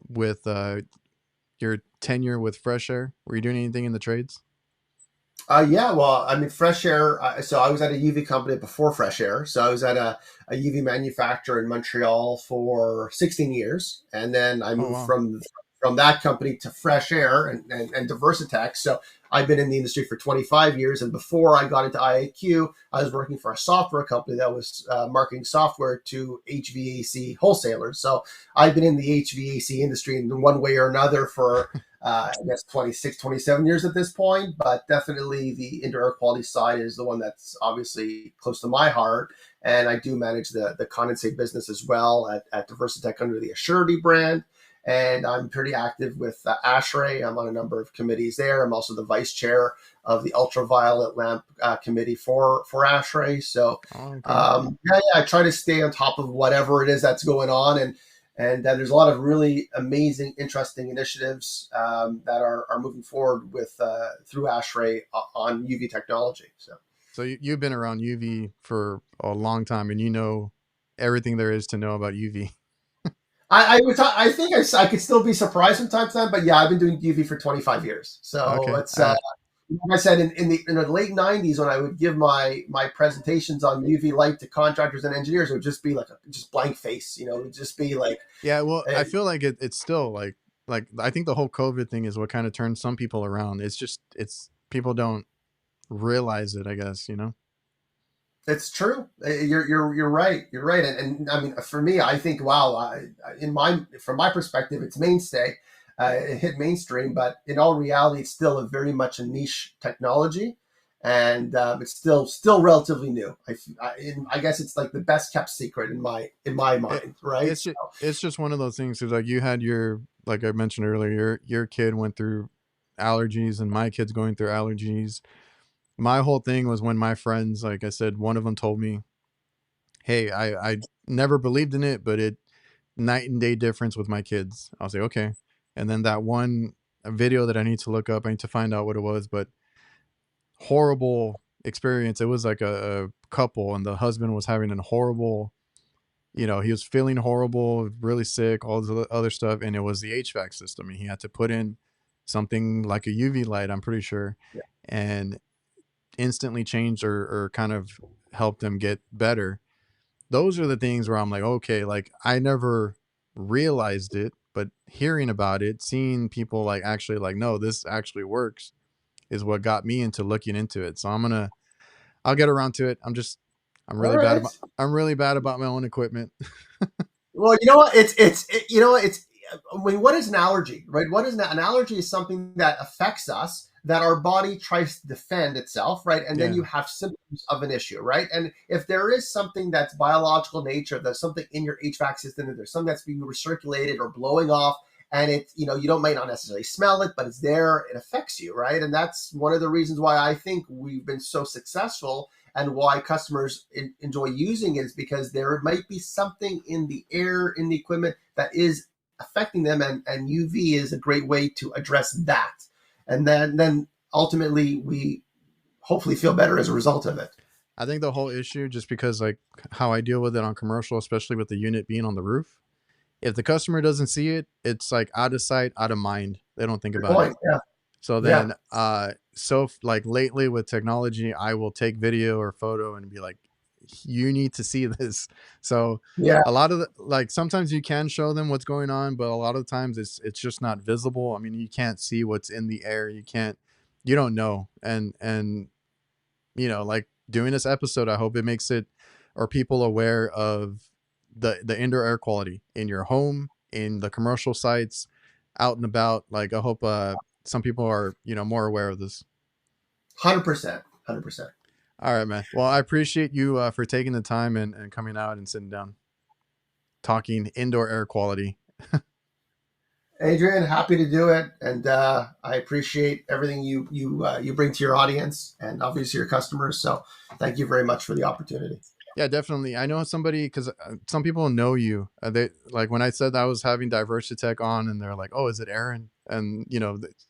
with your tenure with Fresh Air? Were you doing anything in the trades? Yeah, well, I mean, Fresh Air. So I was at a UV company before Fresh Air. So I was at a UV manufacturer in Montreal for 16 years, and then I Oh moved wow. from that company to Fresh Air and Diversitech. So I've been in the industry for 25 years, and before I got into IAQ, I was working for a software company that was marketing software to HVAC wholesalers. So I've been in the HVAC industry in one way or another for I guess 26, 27 years at this point, but definitely the indoor air quality side is the one that's obviously close to my heart. And I do manage the condensate business as well at Diversitech under the Assurity brand. And I'm pretty active with ASHRAE. I'm on a number of committees there. I'm also the vice chair of the ultraviolet lamp committee for ASHRAE. So, Oh, okay. I try to stay on top of whatever it is that's going on. And there's a lot of really amazing, interesting initiatives that are moving forward with through ASHRAE on UV technology. So So you've been around UV for a long time, and you know everything there is to know about UV. I think I could still be surprised from time to time, but yeah, I've been doing UV for 25 years. So Okay. it's like I said in the late 90s when I would give my presentations on UV light to contractors and engineers, it would just be like just blank face. It would just be like. Yeah. Well, eh, I feel like it's still like I think the whole COVID thing is what kind of turned some people around. It's people don't realize it. I guess you know. It's true. You're right. You're right. And I mean, for me, I think, wow, from my perspective, it's mainstay. It hit mainstream, but in all reality, it's still a very much a niche technology, and it's still relatively new. I guess it's like the best kept secret in my It mind, right? it's So, just one of those things. Cause like you had your, like I mentioned earlier, your kid went through allergies, and my kid's going through allergies. My whole thing was when my friends, like I said, one of them told me, "Hey, I never believed in it, but it night and day difference with my kids." I was like, "Okay." And then that one video that I need to look up, I need to find out what it was, but horrible experience. It was like a couple, and the husband was having a horrible, he was feeling horrible, really sick, all this other stuff, and it was the HVAC system, and he had to put in something like a UV light, I'm pretty sure, yeah. and instantly changed or kind of helped them get better. Those are the things where I'm like, okay, like I never realized it, but hearing about it, seeing people like actually like, no, this actually works, is what got me into looking into it. So I'll get around to it. All right. I'm really bad about my own equipment. Well, you know what? You know what? It's I mean, what is an allergy, right? What is an allergy? Is something that affects us, that our body tries to defend itself, right? And then Yeah. you have symptoms of an issue, right? And if there is something that's biological nature, there's something in your HVAC system, there's something that's being recirculated or blowing off, and it, you don't might not necessarily smell it, but it's there, it affects you, right? And that's one of the reasons why I think we've been so successful and why customers enjoy using it, is because there might be something in the air, in the equipment, that is affecting them, and UV is a great way to address that. And then ultimately we hopefully feel better as a result of it. I think the whole issue, just because like how I deal with it on commercial, especially with the unit being on the roof, if the customer doesn't see it, it's like out of sight, out of mind. They don't think Good about it. point. Yeah. So Yeah. then, like lately with technology, I will take video or photo and be like, you need to see this. So Yeah. a lot of like sometimes you can show them what's going on, but a lot of times it's just not visible. I mean, you can't see what's in the air. You don't know. And like doing this episode, I hope it makes it or people aware of the indoor air quality in your home, in the commercial sites, out and about. Like I hope some people are more aware of this. 100%. 100%. All right, man. Well, I appreciate you for taking the time and coming out and sitting down, talking indoor air quality. Adrian, happy to do it, and I appreciate everything you bring to your audience and obviously your customers. So, thank you very much for the opportunity. Yeah, definitely. I know somebody because some people know you. They like when I said I was having Diversitech on, and they're like, "Oh, is it Aaron?" And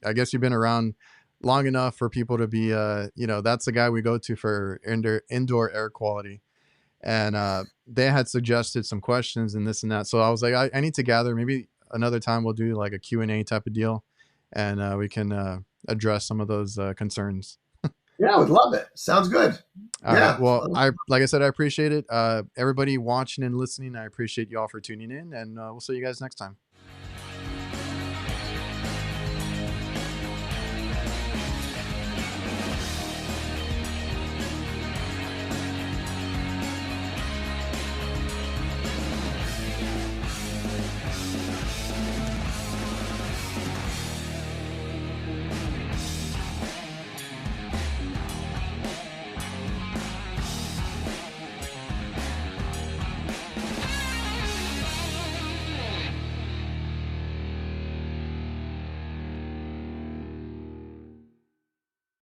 I guess you've been around long enough for people to be, that's the guy we go to for indoor air quality. And they had suggested some questions and this and that. So I was like, I need to gather. Maybe another time we'll do like a Q&A type of deal, and we can address some of those concerns. Yeah, I would love it. Sounds good. All right. Yeah. Well, like I said, I appreciate it. Everybody watching and listening, I appreciate you all for tuning in, and we'll see you guys next time.